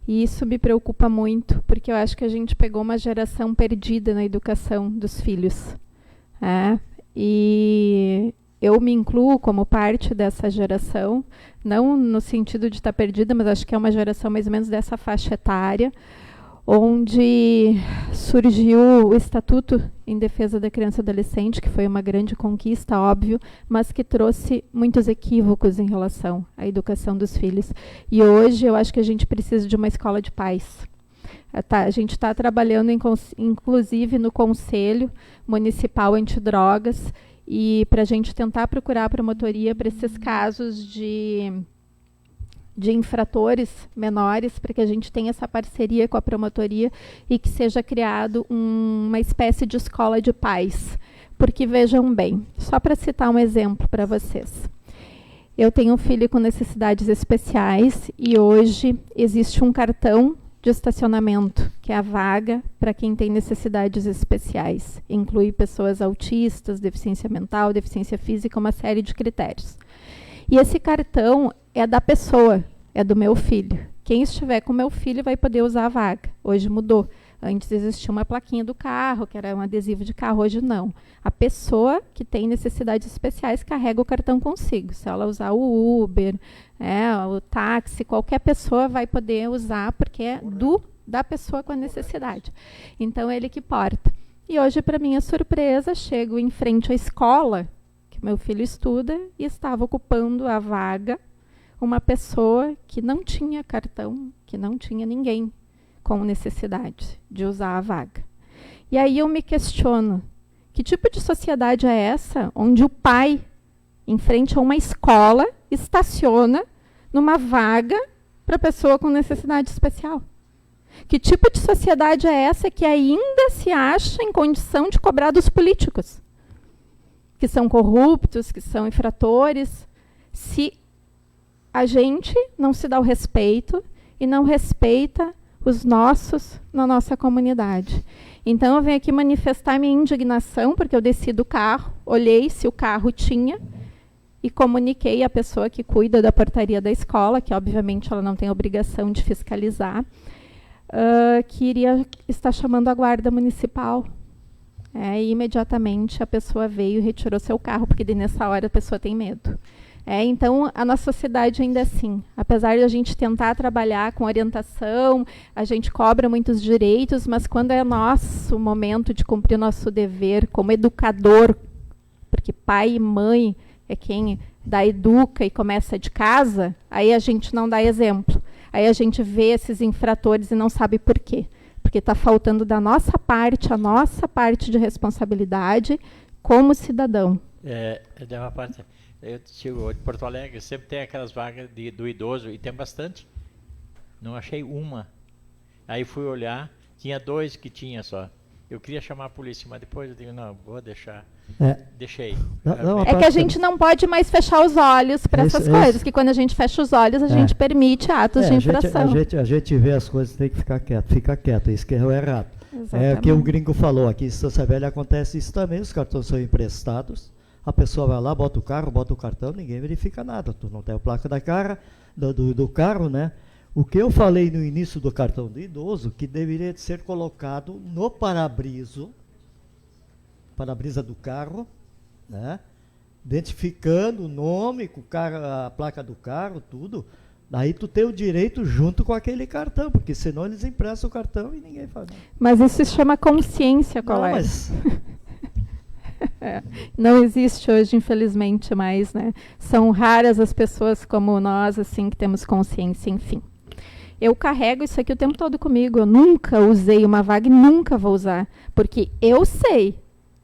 E isso me preocupa muito, porque eu acho que a gente pegou uma geração perdida na educação dos filhos. E eu me incluo como parte dessa geração, não no sentido de estar perdida, mas acho que é uma geração mais ou menos dessa faixa etária, onde surgiu o Estatuto em Defesa da Criança e Adolescente, que foi uma grande conquista, óbvio, mas que trouxe muitos equívocos em relação à educação dos filhos. E hoje eu acho que a gente precisa de uma escola de paz. A gente está trabalhando, inclusive, no Conselho Municipal Antidrogas, e para a gente tentar procurar a promotoria para esses casos de de infratores menores, para que a gente tenha essa parceria com a promotoria e que seja criado uma espécie de escola de pais. Porque, vejam bem, só para citar um exemplo para vocês. Eu tenho um filho com necessidades especiais e hoje existe um cartão de estacionamento, que é a vaga para quem tem necessidades especiais. Inclui pessoas autistas, deficiência mental, deficiência física, uma série de critérios. E esse cartão é da pessoa, é do meu filho. Quem estiver com meu filho vai poder usar a vaga. Hoje mudou. Antes existia uma plaquinha do carro, que era um adesivo de carro, hoje não. A pessoa que tem necessidades especiais carrega o cartão consigo. Se ela usar o Uber, o táxi, qualquer pessoa vai poder usar, porque é da pessoa com a necessidade. Então, ele que porta. E hoje, para minha surpresa, chego em frente à escola, que meu filho estuda, e estava ocupando a vaga uma pessoa que não tinha cartão, que não tinha ninguém com necessidade de usar a vaga. E aí eu me questiono, que tipo de sociedade é essa onde o pai, em frente a uma escola, estaciona numa vaga para pessoa com necessidade especial? Que tipo de sociedade é essa que ainda se acha em condição de cobrar dos políticos? Que são corruptos, que são infratores, se a gente não se dá o respeito e não respeita os nossos na nossa comunidade. Então, eu venho aqui manifestar minha indignação, porque eu desci do carro, olhei se o carro tinha e comuniquei à pessoa que cuida da portaria da escola, que obviamente ela não tem obrigação de fiscalizar, que iria estar chamando a guarda municipal. E imediatamente a pessoa veio e retirou seu carro, porque nessa hora a pessoa tem medo. Então, a nossa sociedade ainda é assim. Apesar de a gente tentar trabalhar com orientação, a gente cobra muitos direitos, mas quando é nosso momento de cumprir nosso dever como educador, porque pai e mãe é quem educa e começa de casa, aí a gente não dá exemplo. Aí a gente vê esses infratores e não sabe por quê. Porque está faltando da nossa parte, a nossa parte de responsabilidade como cidadão. De uma parte... Eu chego de Porto Alegre, sempre tem aquelas vagas do idoso, e tem bastante. Não achei uma. Aí fui olhar, tinha 2 que tinha só. Eu queria chamar a polícia, mas depois eu digo, não, vou deixar. Deixei. É que a gente não pode mais fechar os olhos para essas coisas, que quando a gente fecha os olhos, a gente permite atos de infração. A gente vê as coisas, tem que ficar quieto. Fica quieto, isso que é o errado. Exatamente. É o que o gringo falou, aqui em Santa Velha acontece isso também, os cartões são emprestados. A pessoa vai lá, bota o carro, bota o cartão, ninguém verifica nada. Tu não tem a placa da cara, do carro, né? O que eu falei no início do cartão do idoso, que deveria ser colocado no para-brisa do carro, né? Identificando o nome, a placa do carro, tudo. Daí tu tem o direito junto com aquele cartão, porque senão eles emprestam o cartão e ninguém faz nada. Mas isso se chama consciência, colega. Mas... Não existe hoje, infelizmente, mais, né? São raras as pessoas como nós, assim, que temos consciência, enfim. Eu carrego isso aqui o tempo todo comigo. Eu nunca usei uma vaga e nunca vou usar, porque eu sei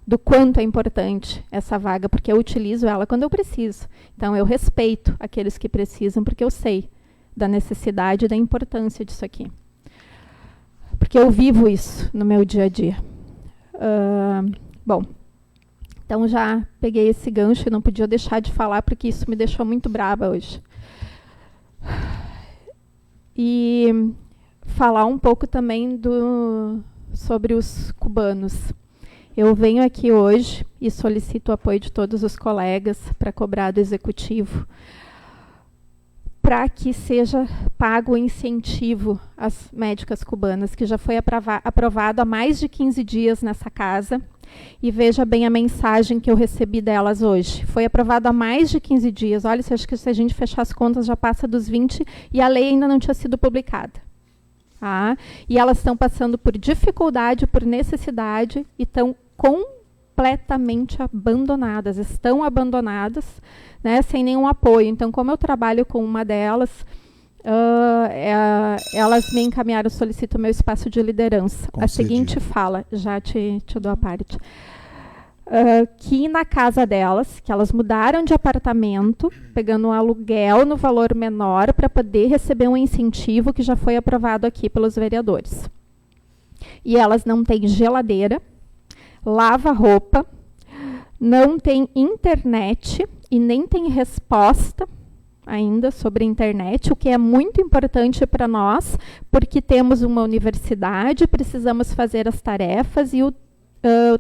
do quanto é importante essa vaga, porque eu utilizo ela quando eu preciso. Então, eu respeito aqueles que precisam, porque eu sei da necessidade e da importância disso aqui. Porque eu vivo isso no meu dia a dia. Bom... Então, já peguei esse gancho e não podia deixar de falar, porque isso me deixou muito brava hoje. E falar um pouco também sobre os cubanos. Eu venho aqui hoje e solicito o apoio de todos os colegas para cobrar do executivo, para que seja pago o incentivo às médicas cubanas, que já foi aprovado há mais de 15 dias nessa casa. E veja bem a mensagem que eu recebi delas hoje. Foi aprovado há mais de 15 dias. Olha, acho que se a gente fechar as contas já passa dos 20 e a lei ainda não tinha sido publicada. E elas estão passando por dificuldade, por necessidade e estão completamente abandonadas. Estão abandonadas, né, sem nenhum apoio. Então, como eu trabalho com uma delas, elas me encaminharam, solicito o meu espaço de liderança. A seguinte fala, já te dou a parte. que na casa delas, que elas mudaram de apartamento, pegando um aluguel no valor menor para poder receber um incentivo que já foi aprovado aqui pelos vereadores. E elas não têm geladeira, lava-roupa, não têm internet e nem têm resposta ainda sobre a internet, o que é muito importante para nós, porque temos uma universidade, precisamos fazer as tarefas e o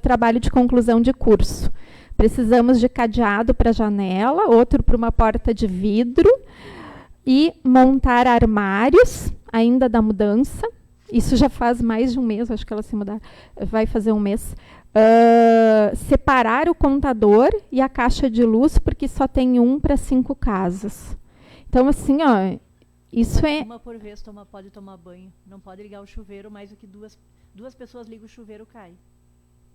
trabalho de conclusão de curso. Precisamos de cadeado para a janela, outro para uma porta de vidro e montar armários, ainda da mudança. Isso já faz mais de um mês, acho que ela se mudar, vai fazer um mês. Separar o contador e a caixa de luz, porque só tem 1 para 5 casas. Então, assim, ó, isso é... Uma por vez pode tomar banho. Não pode ligar o chuveiro, mais do que duas pessoas ligam o chuveiro, cai.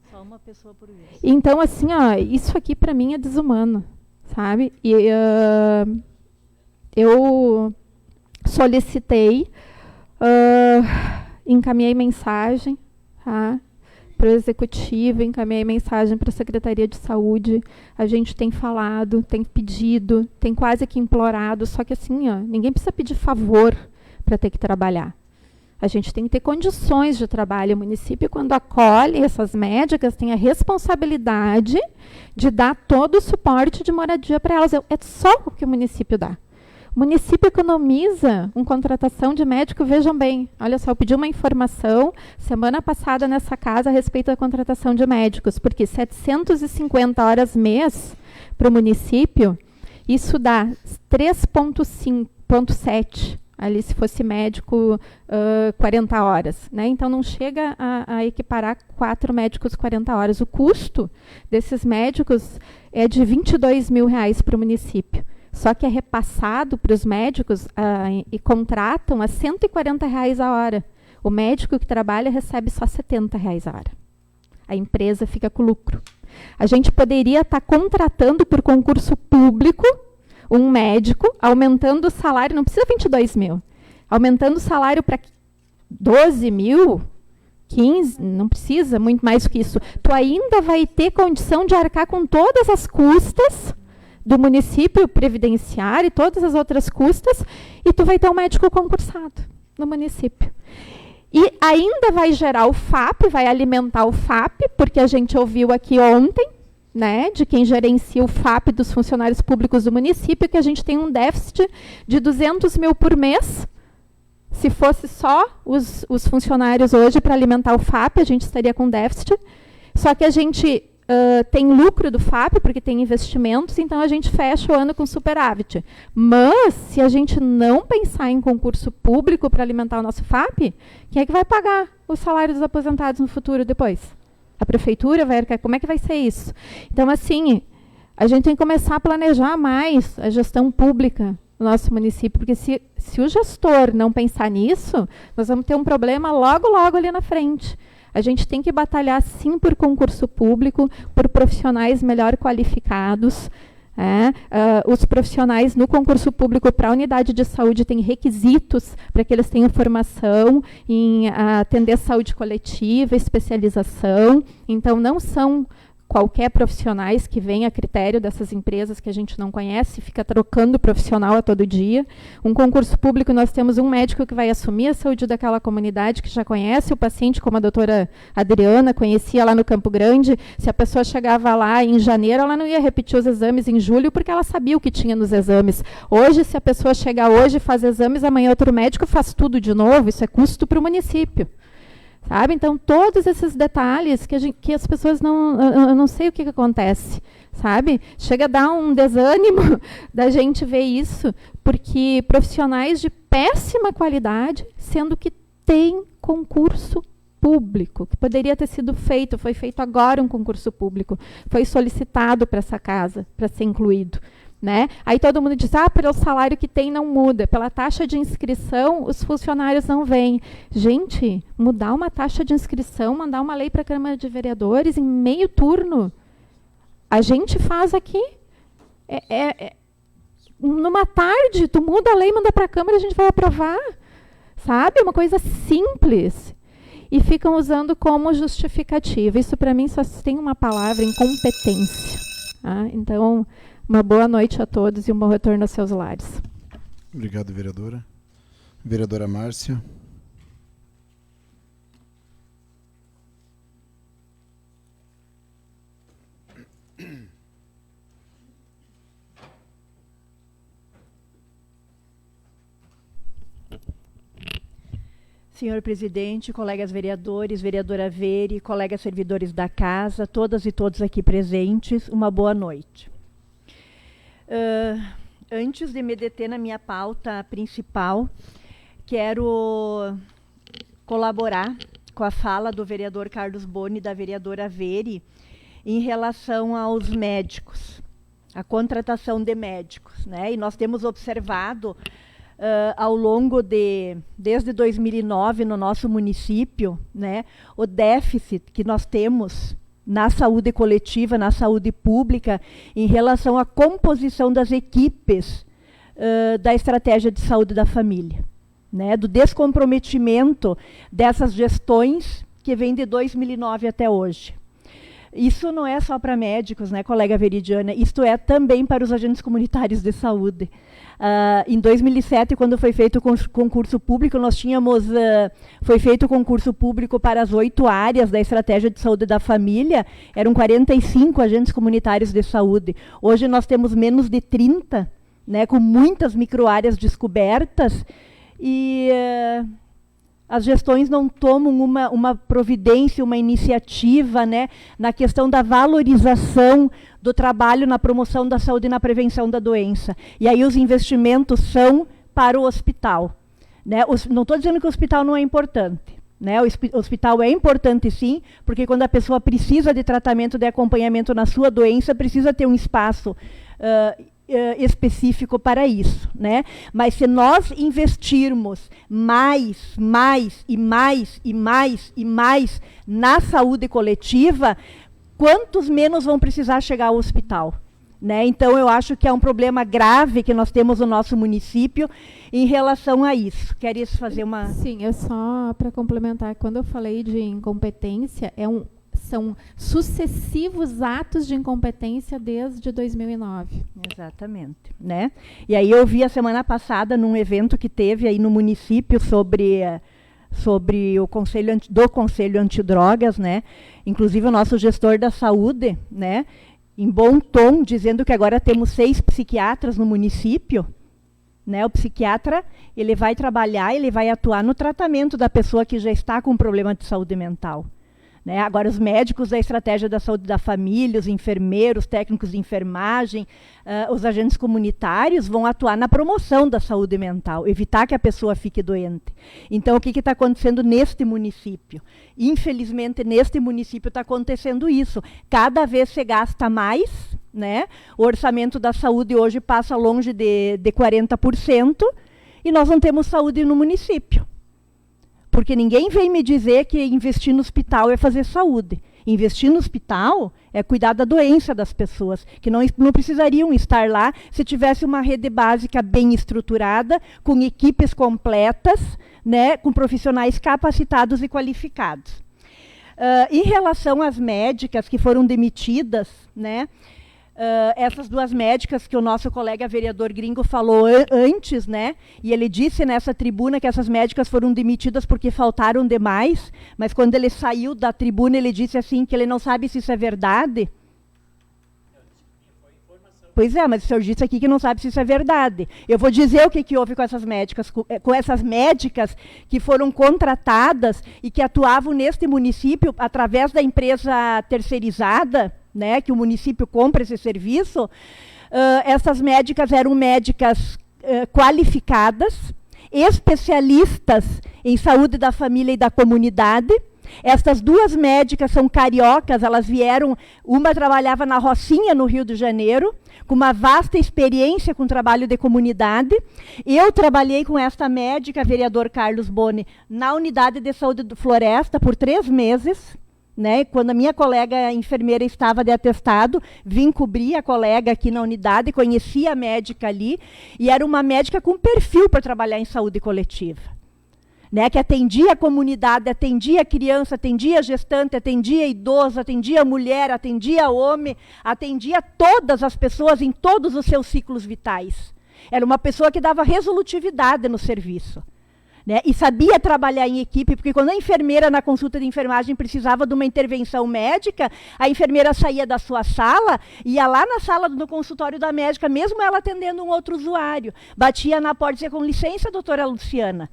Só uma pessoa por vez. Então, assim, ó, isso aqui para mim é desumano, sabe? E eu solicitei, encaminhei mensagem, tá, para o executivo, encaminhei mensagem para a Secretaria de Saúde. A gente tem falado, tem pedido, tem quase que implorado, só que assim, ó, ninguém precisa pedir favor para ter que trabalhar. A gente tem que ter condições de trabalho. O município, quando acolhe essas médicas, tem a responsabilidade de dar todo o suporte de moradia para elas. É só o que o município dá. O município economiza com contratação de médico, vejam bem, olha só, eu pedi uma informação semana passada nessa casa a respeito da contratação de médicos, porque 750 horas mês para o município, isso dá 3,7 ali se fosse médico 40 horas. Né? Então, não chega a equiparar 4 médicos 40 horas. O custo desses médicos é de R$22 mil para o município. Só que é repassado para os médicos e contratam a R$140 a hora. O médico que trabalha recebe só R$70 a hora. A empresa fica com lucro. A gente poderia estar contratando por concurso público um médico, aumentando o salário, não precisa 22 mil, aumentando o salário para 12 mil, 15, não precisa muito mais do que isso. Tu ainda vai ter condição de arcar com todas as custas do município previdenciário e todas as outras custas, e tu vai ter um médico concursado no município. E ainda vai gerar o FAP, vai alimentar o FAP, porque a gente ouviu aqui ontem, né, de quem gerencia o FAP dos funcionários públicos do município, que a gente tem um déficit de 200 mil por mês. Se fosse só os funcionários hoje para alimentar o FAP, a gente estaria com déficit. Só que a gente tem lucro do FAP, porque tem investimentos, então a gente fecha o ano com superávit. Mas, se a gente não pensar em concurso público para alimentar o nosso FAP, quem é que vai pagar o salário dos aposentados no futuro depois? A prefeitura vai arcar? Como é que vai ser isso? Então, assim, a gente tem que começar a planejar mais a gestão pública no nosso município, porque se o gestor não pensar nisso, nós vamos ter um problema logo ali na frente. A gente tem que batalhar, sim, por concurso público, por profissionais melhor qualificados. Os profissionais no concurso público para a unidade de saúde têm requisitos para que eles tenham formação em atender saúde coletiva, especialização. Então, não são qualquer profissionais que vêm a critério dessas empresas que a gente não conhece, fica trocando profissional a todo dia. Um concurso público, nós temos um médico que vai assumir a saúde daquela comunidade, que já conhece o paciente, como a doutora Adriana conhecia lá no Campo Grande. Se a pessoa chegava lá em janeiro, ela não ia repetir os exames em julho, porque ela sabia o que tinha nos exames. Hoje, se a pessoa chegar hoje e faz exames, amanhã outro médico faz tudo de novo, isso é custo para o município. Sabe? Então, todos esses detalhes que as pessoas não... Eu não sei o que acontece, sabe? Chega a dar um desânimo da gente ver isso, porque profissionais de péssima qualidade, sendo que tem concurso público, que poderia ter sido feito, foi feito agora um concurso público, foi solicitado para essa casa, para ser incluído. Né? Aí todo mundo diz, pelo salário que tem não muda, pela taxa de inscrição os funcionários não vêm. Gente, mudar uma taxa de inscrição, mandar uma lei para a Câmara de Vereadores em meio turno, a gente faz aqui. Numa tarde, tu muda a lei, manda para a Câmara, a gente vai aprovar. Sabe? Uma coisa simples. e ficam usando como justificativa. Isso para mim só tem uma palavra: incompetência. Tá? Então, uma boa noite a todos e um bom retorno aos seus lares. Obrigado, vereadora. Vereadora Márcia. Senhor presidente, colegas vereadores, vereadora Veri, colegas servidores da casa, todas e todos aqui presentes, uma boa noite. Antes de me deter na minha pauta principal, quero colaborar com a fala do vereador Carlos Boni e da vereadora Veri em relação aos médicos, a contratação de médicos, né? E nós temos observado ao longo desde 2009 no nosso município, né, o déficit que nós temos na saúde coletiva, na saúde pública, em relação à composição das equipes da estratégia de saúde da família, né, do descomprometimento dessas gestões que vem de 2009 até hoje. Isso não é só para médicos, né, colega Veridiana, isto é também para os agentes comunitários de saúde. Em 2007, quando foi feito o concurso público, nós tínhamos, foi feito o concurso público para as 8 áreas da estratégia de saúde da família, eram 45 agentes comunitários de saúde. Hoje nós temos menos de 30, né, com muitas microáreas descobertas, e as gestões não tomam uma providência, uma iniciativa, né, na questão da valorização do trabalho na promoção da saúde e na prevenção da doença. E aí os investimentos são para o hospital, né? Não estou dizendo que o hospital não é importante, né? O hospital é importante sim, porque quando a pessoa precisa de tratamento, de acompanhamento na sua doença, precisa ter um espaço específico para isso, né? Mas se nós investirmos mais na saúde coletiva, quantos menos vão precisar chegar ao hospital, né? Então, eu acho que é um problema grave que nós temos no nosso município em relação a isso. Queres fazer uma... Sim, é só para complementar. Quando eu falei de incompetência, são sucessivos atos de incompetência desde 2009. Exatamente, né? E aí eu vi a semana passada num evento que teve aí no município sobre o Conselho Antidrogas, né? Inclusive o nosso gestor da saúde, né, em bom tom, dizendo que agora temos 6 psiquiatras no município, né? O psiquiatra, ele vai trabalhar, ele vai atuar no tratamento da pessoa que já está com problema de saúde mental. Né? Agora, os médicos da estratégia da saúde da família, os enfermeiros, técnicos de enfermagem, os agentes comunitários vão atuar na promoção da saúde mental, evitar que a pessoa fique doente. Então, o que está acontecendo neste município? Infelizmente, neste município está acontecendo isso. Cada vez se gasta mais, né? O orçamento da saúde hoje passa longe de 40%, e nós não temos saúde no município. Porque ninguém vem me dizer que investir no hospital é fazer saúde. Investir no hospital é cuidar da doença das pessoas, que não precisariam estar lá se tivesse uma rede básica bem estruturada, com equipes completas, né, com profissionais capacitados e qualificados. Em relação às médicas que foram demitidas, né, essas 2 médicas que o nosso colega vereador Gringo falou antes, né? E ele disse nessa tribuna que essas médicas foram demitidas porque faltaram demais, mas quando ele saiu da tribuna, ele disse assim que ele não sabe se isso é verdade. Pois é, mas o senhor disse aqui que não sabe se isso é verdade. Eu vou dizer o que houve com essas médicas que foram contratadas e que atuavam neste município através da empresa terceirizada, né, que o município compra esse serviço. Essas médicas eram médicas qualificadas, especialistas em saúde da família e da comunidade. Estas 2 médicas são cariocas, elas vieram, uma trabalhava na Rocinha, no Rio de Janeiro, com uma vasta experiência com trabalho de comunidade. Eu trabalhei com esta médica, vereador Carlos Boni, na unidade de saúde do Floresta por 3 meses. Né? Quando a minha colega enfermeira estava de atestado, vim cobrir a colega aqui na unidade, conheci a médica ali, e era uma médica com perfil para trabalhar em saúde coletiva. né, que atendia a comunidade, atendia a criança, atendia a gestante, atendia a idoso, atendia a mulher, atendia a homem, atendia todas as pessoas em todos os seus ciclos vitais. Era uma pessoa que dava resolutividade no serviço, né, e sabia trabalhar em equipe, porque quando a enfermeira na consulta de enfermagem precisava de uma intervenção médica, a enfermeira saía da sua sala, ia lá na sala do consultório da médica, mesmo ela atendendo um outro usuário, batia na porta e dizia, com licença, doutora Luciana,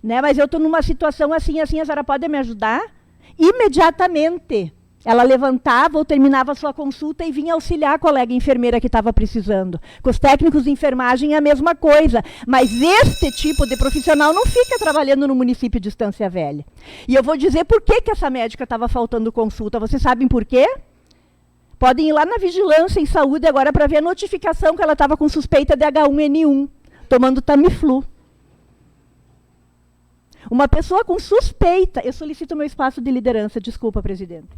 né, mas eu estou numa situação assim, a senhora pode me ajudar? Imediatamente, ela levantava ou terminava a sua consulta e vinha auxiliar a colega enfermeira que estava precisando. Com os técnicos de enfermagem é a mesma coisa, mas este tipo de profissional não fica trabalhando no município de Estância Velha. E eu vou dizer por que essa médica estava faltando consulta. Vocês sabem por quê? Podem ir lá na Vigilância em Saúde agora para ver a notificação que ela estava com suspeita de H1N1, tomando Tamiflu. Uma pessoa com suspeita, eu solicito meu espaço de liderança, desculpa, presidente.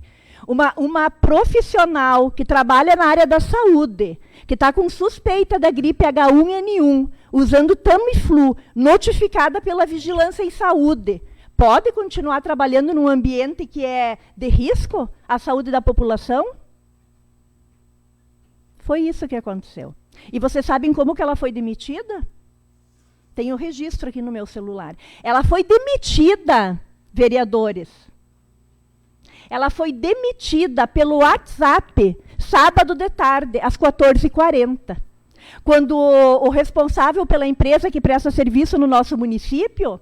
Uma profissional que trabalha na área da saúde, que está com suspeita da gripe H1N1, usando Tamiflu, notificada pela Vigilância em Saúde, pode continuar trabalhando num ambiente que é de risco à saúde da população? Foi isso que aconteceu. E vocês sabem como que ela foi demitida? Tem o registro aqui no meu celular. Ela foi demitida, vereadores. Ela foi demitida pelo WhatsApp, sábado de tarde, às 14h40. Quando o responsável pela empresa que presta serviço no nosso município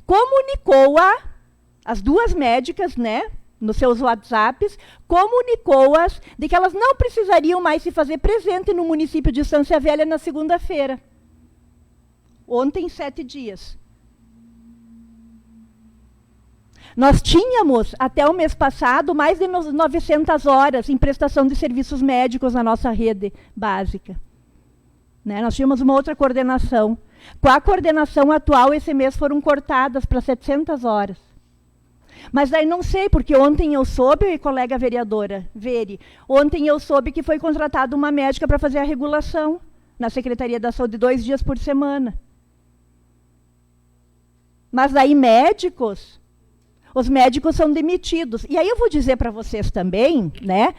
comunicou as duas médicas, né, nos seus WhatsApps, comunicou-as de que elas não precisariam mais se fazer presente no município de Estância Velha na segunda-feira. Ontem, 7 dias. Nós tínhamos, até o mês passado, mais de 900 horas em prestação de serviços médicos na nossa rede básica. Né? Nós tínhamos uma outra coordenação. Com a coordenação atual, esse mês foram cortadas para 700 horas. Mas daí não sei, porque ontem eu soube, colega vereadora Veri, ontem eu soube que foi contratada uma médica para fazer a regulação na Secretaria da Saúde 2 dias por semana. Mas daí os médicos são demitidos. E aí eu vou dizer para vocês também, né,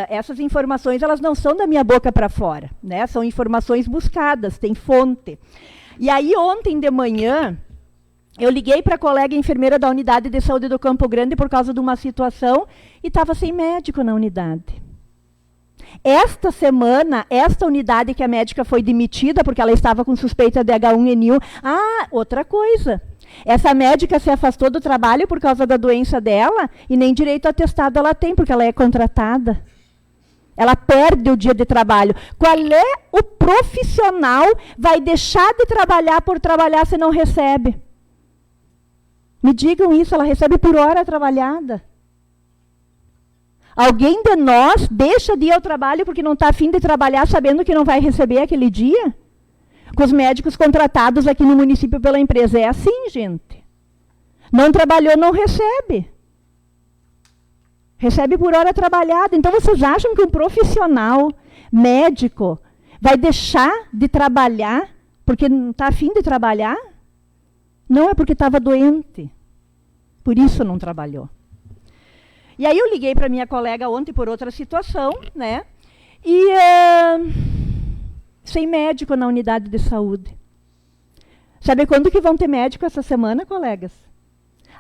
essas informações elas não são da minha boca para fora, né, são informações buscadas, tem fonte. E aí ontem de manhã, eu liguei para a colega enfermeira da unidade de saúde do Campo Grande por causa de uma situação e estava sem médico na unidade. Esta semana, esta unidade que a médica foi demitida porque ela estava com suspeita de H1N1. Outra coisa. Essa médica se afastou do trabalho por causa da doença dela e nem direito a atestado ela tem, porque ela é contratada. Ela perde o dia de trabalho. Qual é o profissional vai deixar de trabalhar por trabalhar se não recebe? Me digam isso, ela recebe por hora trabalhada. Alguém de nós deixa de ir ao trabalho porque não está a fim de trabalhar sabendo que não vai receber aquele dia? Com os médicos contratados aqui no município pela empresa. É assim, gente. Não trabalhou, não recebe. Recebe por hora trabalhada. Então, vocês acham que um profissional médico vai deixar de trabalhar porque não está a fim de trabalhar? Não, é porque estava doente. Por isso não trabalhou. E aí eu liguei para minha colega ontem por outra situação, né? E sem médico na unidade de saúde. Sabe quando que vão ter médico essa semana, colegas?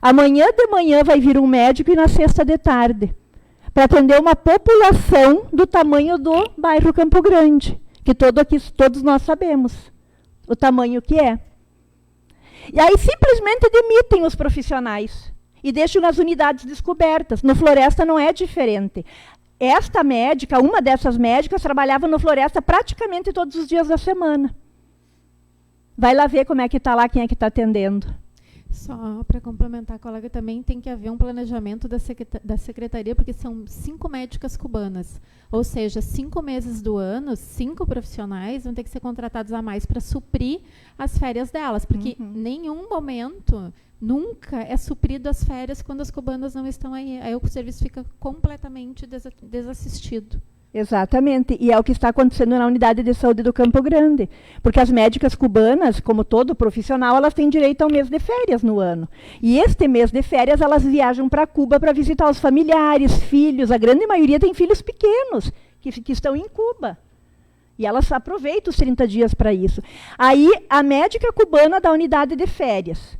Amanhã de manhã vai vir um médico e na sexta de tarde, para atender uma população do tamanho do bairro Campo Grande, que todos nós sabemos o tamanho que é. E aí simplesmente demitem os profissionais e deixam as unidades descobertas. No Floresta não é diferente. Esta médica, uma dessas médicas, trabalhava no Floresta praticamente todos os dias da semana. Vai lá ver como é que está lá, quem é que está atendendo. Só para complementar, colega, também tem que haver um planejamento da secretaria, porque são 5 médicas cubanas. Ou seja, 5 meses do ano, 5 profissionais vão ter que ser contratados a mais para suprir as férias delas. Porque em nenhum momento, nunca é suprido as férias quando as cubanas não estão aí. Aí o serviço fica completamente desassistido. Exatamente, e é o que está acontecendo na unidade de saúde do Campo Grande, porque as médicas cubanas, como todo profissional, elas têm direito ao mês de férias no ano. E este mês de férias elas viajam para Cuba para visitar os familiares, filhos, a grande maioria tem filhos pequenos que estão em Cuba. E elas aproveitam os 30 dias para isso. Aí a médica cubana da unidade de férias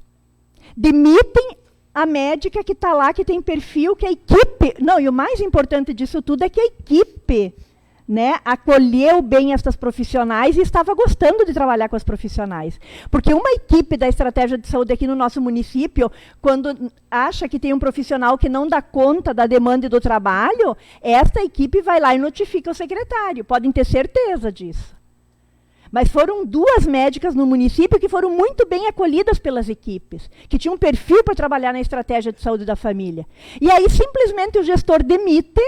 demitem a médica que está lá, que tem perfil, que a equipe... Não, e o mais importante disso tudo é que a equipe, né, acolheu bem essas profissionais e estava gostando de trabalhar com as profissionais. Porque uma equipe da estratégia de saúde aqui no nosso município, quando acha que tem um profissional que não dá conta da demanda e do trabalho, esta equipe vai lá e notifica o secretário. Podem ter certeza disso. Mas foram 2 médicas no município que foram muito bem acolhidas pelas equipes, que tinham um perfil para trabalhar na estratégia de saúde da família. E aí, simplesmente, o gestor demite,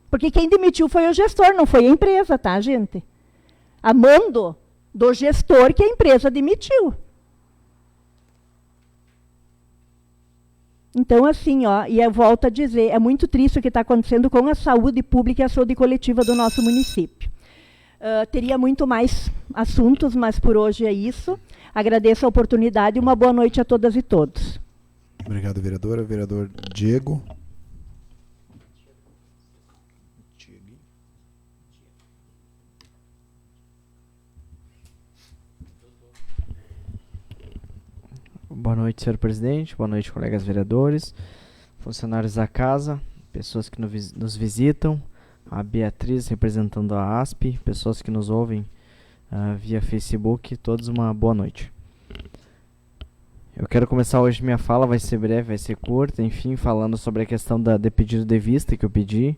porque quem demitiu foi o gestor, não foi a empresa, tá, gente? A mando do gestor que a empresa demitiu. Então, assim, ó, e eu volto a dizer, é muito triste o que está acontecendo com a saúde pública e a saúde coletiva do nosso município. Teria muito mais assuntos, mas por hoje é isso. Agradeço a oportunidade e uma boa noite a todas e todos. Obrigado, vereadora. Vereador Diego. Boa noite, senhor presidente. Boa noite, colegas vereadores, funcionários da casa, pessoas que nos visitam, a Beatriz representando a ASP, pessoas que nos ouvem via Facebook, todos uma boa noite. Eu quero começar hoje minha fala, vai ser breve, vai ser curta, enfim, falando sobre a questão de pedido de vista que eu pedi,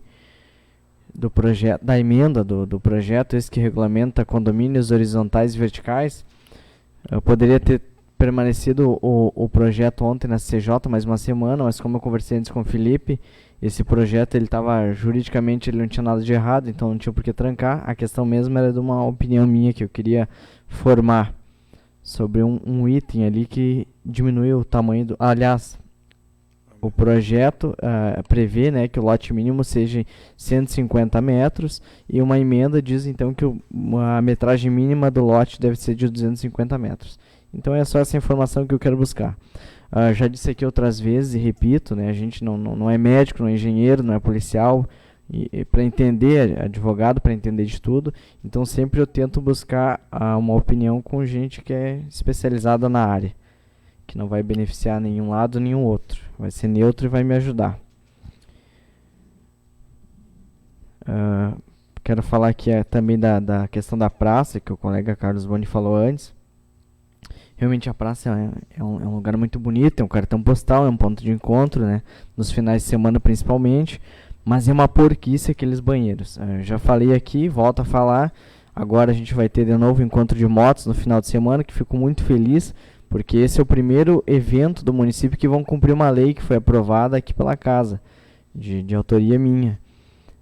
do projeto, da emenda do projeto, esse que regulamenta condomínios horizontais e verticais. Eu poderia ter permanecido o projeto ontem na CJ mais uma semana, mas como eu conversei antes com o Felipe, esse projeto ele estava juridicamente, ele não tinha nada de errado, então não tinha por que trancar. A questão mesmo era de uma opinião minha que eu queria formar sobre um item ali que diminuiu o tamanho do... Aliás, o projeto prevê, né, que o lote mínimo seja 150 metros e uma emenda diz então que a metragem mínima do lote deve ser de 250 metros. Então é só essa informação que eu quero buscar. Já disse aqui outras vezes e repito, né, a gente não é médico, não é engenheiro, não é policial, e para entender, advogado para entender de tudo, então sempre eu tento buscar uma opinião com gente que é especializada na área, que não vai beneficiar nenhum lado nenhum outro, vai ser neutro e vai me ajudar. Quero falar aqui também da questão da praça, que o colega Carlos Boni falou antes. Realmente a praça é um lugar muito bonito, é um cartão postal, é um ponto de encontro, né? Nos finais de semana principalmente, mas é uma porquice aqueles banheiros. Já falei aqui, volto a falar, agora a gente vai ter de novo o encontro de motos no final de semana, que fico muito feliz, porque esse é o primeiro evento do município que vão cumprir uma lei que foi aprovada aqui pela casa, de autoria minha.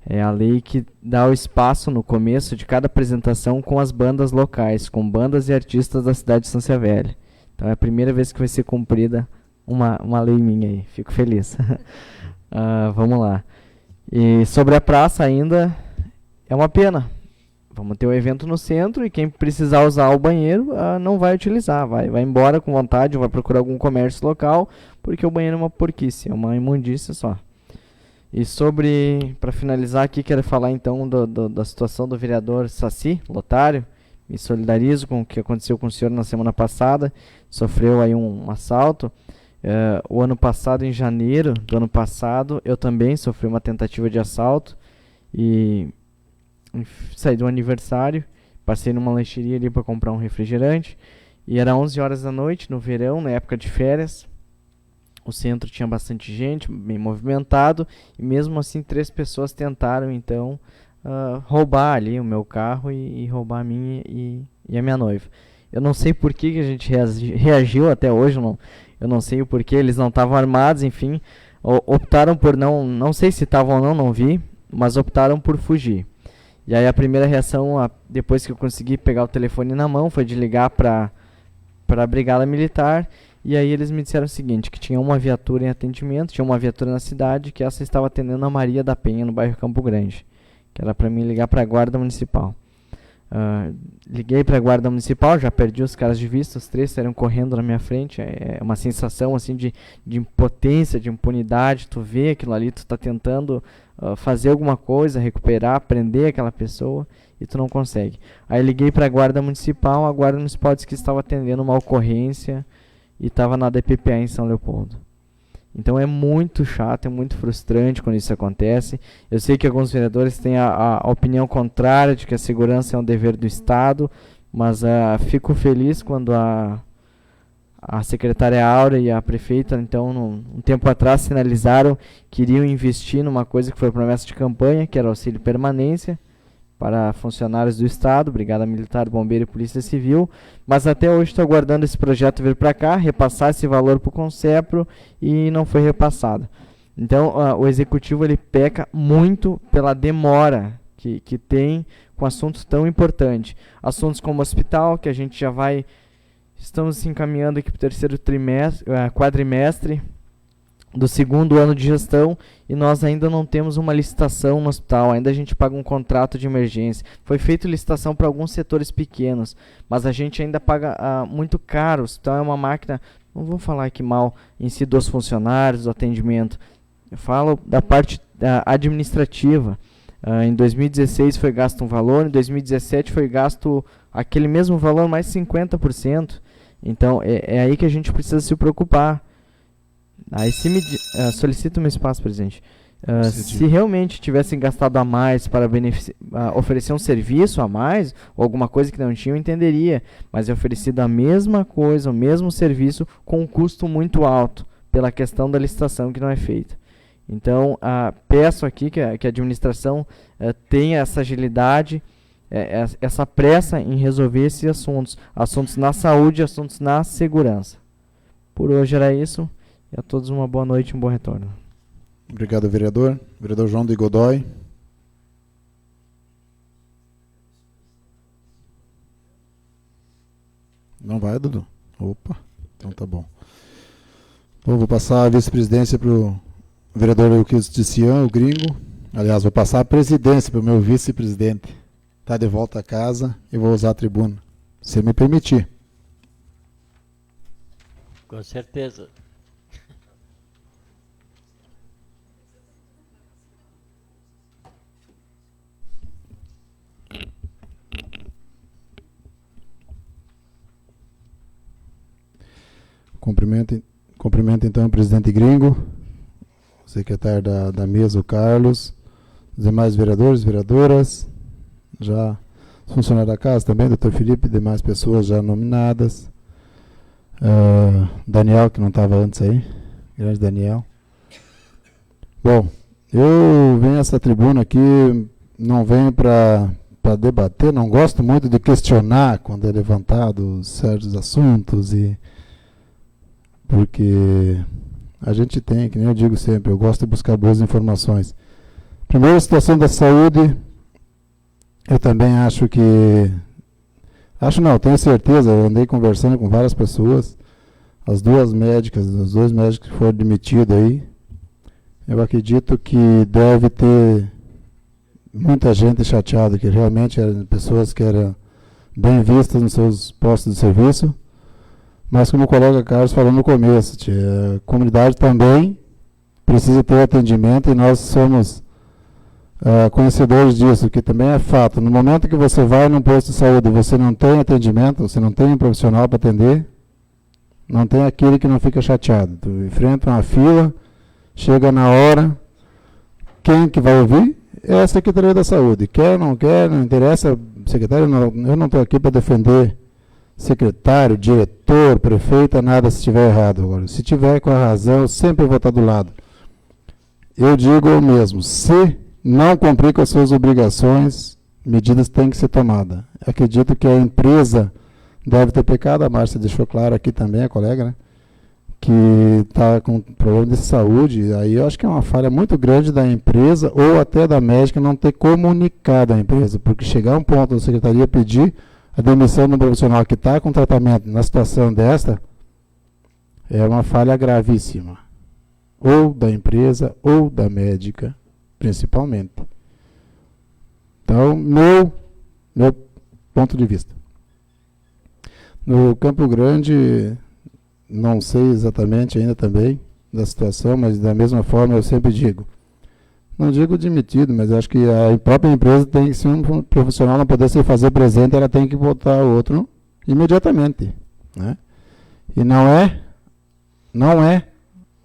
É a lei que dá o espaço no começo de cada apresentação com as bandas locais, com bandas e artistas da cidade de Estância Velha. Então é a primeira vez que vai ser cumprida uma lei minha aí. Fico feliz. Vamos lá. E sobre a praça ainda, é uma pena. Vamos ter um evento no centro e quem precisar usar o banheiro não vai utilizar. Vai embora com vontade ou vai procurar algum comércio local, porque o banheiro é uma porquice, é uma imundícia só. E para finalizar aqui, quero falar então da situação do vereador Saci, Lotário. Me solidarizo com o que aconteceu com o senhor na semana passada, sofreu aí um assalto. O ano passado, em janeiro do ano passado, eu também sofri uma tentativa de assalto e saí do aniversário, passei numa lancheria ali para comprar um refrigerante e era 11 horas da noite, no verão, na época de férias. O centro tinha bastante gente, bem movimentado, e mesmo assim 3 pessoas tentaram então roubar ali o meu carro e roubar a minha e a minha noiva. Eu não sei por que a gente reagiu até hoje, eu não sei o porquê, eles não estavam armados, enfim, optaram por não sei se estavam ou não vi, mas optaram por fugir. E aí a primeira reação, depois que eu consegui pegar o telefone na mão, foi de ligar para a Brigada Militar. E aí eles me disseram o seguinte, que tinha uma viatura em atendimento, tinha uma viatura na cidade, que essa estava atendendo a Maria da Penha, no bairro Campo Grande, que era para mim ligar para a Guarda Municipal. Liguei para a Guarda Municipal, já perdi os caras de vista, os 3 saíram correndo na minha frente. É uma sensação assim de impotência, de impunidade. Tu vê aquilo ali, tu está tentando fazer alguma coisa, recuperar, prender aquela pessoa e tu não consegue. Aí liguei para a Guarda Municipal disse que estava atendendo uma ocorrência e estava na DPPA em São Leopoldo. Então é muito chato, é muito frustrante quando isso acontece. Eu sei que alguns vereadores têm a opinião contrária de que a segurança é um dever do Estado, mas fico feliz quando a secretária Áurea e a prefeita, então, um tempo atrás, sinalizaram que iriam investir numa coisa que foi promessa de campanha, que era auxílio permanência para funcionários do Estado, Brigada Militar, Bombeiro e Polícia Civil, mas até hoje estou aguardando esse projeto vir para cá, repassar esse valor para o Concepro e não foi repassado. Então, o Executivo ele peca muito pela demora que tem com assuntos tão importantes. Assuntos como hospital, que a gente já vai... Estamos se encaminhando aqui para o terceiro quadrimestre do 2º ano de gestão e nós ainda não temos uma licitação no hospital, ainda a gente paga um contrato de emergência. Foi feita licitação para alguns setores pequenos, mas a gente ainda paga muito caro. O hospital é uma máquina, não vou falar aqui mal em si dos funcionários, do atendimento, eu falo da parte administrativa. Em 2016 foi gasto um valor, em 2017 foi gasto aquele mesmo valor mais 50%. Então é aí que a gente precisa se preocupar. Aí solicito meu espaço, presidente. Se realmente tivessem gastado a mais para oferecer um serviço a mais, ou alguma coisa que não tinham, eu entenderia. Mas é oferecido a mesma coisa, o mesmo serviço, com um custo muito alto, pela questão da licitação que não é feita. Então, peço aqui que a administração tenha essa agilidade, essa pressa em resolver esses assuntos na saúde e assuntos na segurança. Por hoje era isso. E a todos uma boa noite e um bom retorno. Obrigado, vereador. Vereador João de Godoy. Não vai, Dudu? Opa, então tá bom. Então, vou passar a vice-presidência para o vereador Euclides Tician, o gringo. Aliás, vou passar a presidência para o meu vice-presidente. Está de volta a casa e vou usar a tribuna, se me permitir. Com certeza. Cumprimento então o presidente gringo, o secretário da mesa, o Carlos, os demais vereadores, vereadoras, já funcionário da casa também, doutor Felipe, demais pessoas já nominadas, Daniel, que não estava antes aí, grande Daniel. Bom, eu venho a essa tribuna aqui, não venho para debater, não gosto muito de questionar quando é levantado certos assuntos, porque a gente tem, que nem eu digo sempre, eu gosto de buscar boas informações. Primeiro, a situação da saúde, eu também acho que... tenho certeza, eu andei conversando com várias pessoas, as 2 médicas, os 2 médicos que foram demitidos aí, eu acredito que deve ter muita gente chateada, que realmente eram pessoas que eram bem vistas nos seus postos de serviço, mas como o colega Carlos falou no começo, a comunidade também precisa ter atendimento e nós somos conhecedores disso, que também é fato. No momento que você vai num posto de saúde e você não tem atendimento, você não tem um profissional para atender, não tem aquele que não fica chateado. Tu enfrenta uma fila, chega na hora, quem que vai ouvir? É a Secretaria da Saúde. Quer, não interessa, secretário, eu não estou aqui para defender secretário, diretor, prefeito, nada se estiver errado. Agora, se tiver com a razão, eu sempre vou estar do lado. Eu digo o mesmo, se não cumprir com as suas obrigações, medidas têm que ser tomadas. Acredito que a empresa deve ter pecado, a Márcia deixou claro aqui também, a colega, né, que está com problema de saúde. Aí eu acho que é uma falha muito grande da empresa ou até da médica não ter comunicado a empresa, porque chegar um ponto da secretaria pedir a demissão de um profissional que está com tratamento na situação desta é uma falha gravíssima. Ou da empresa ou da médica, principalmente. Então, meu ponto de vista. No Campo Grande, não sei exatamente ainda também da situação, mas da mesma forma eu sempre digo, não digo demitido, mas acho que a própria empresa tem que, se um profissional não puder se fazer presente, ela tem que botar o outro imediatamente, né? E não é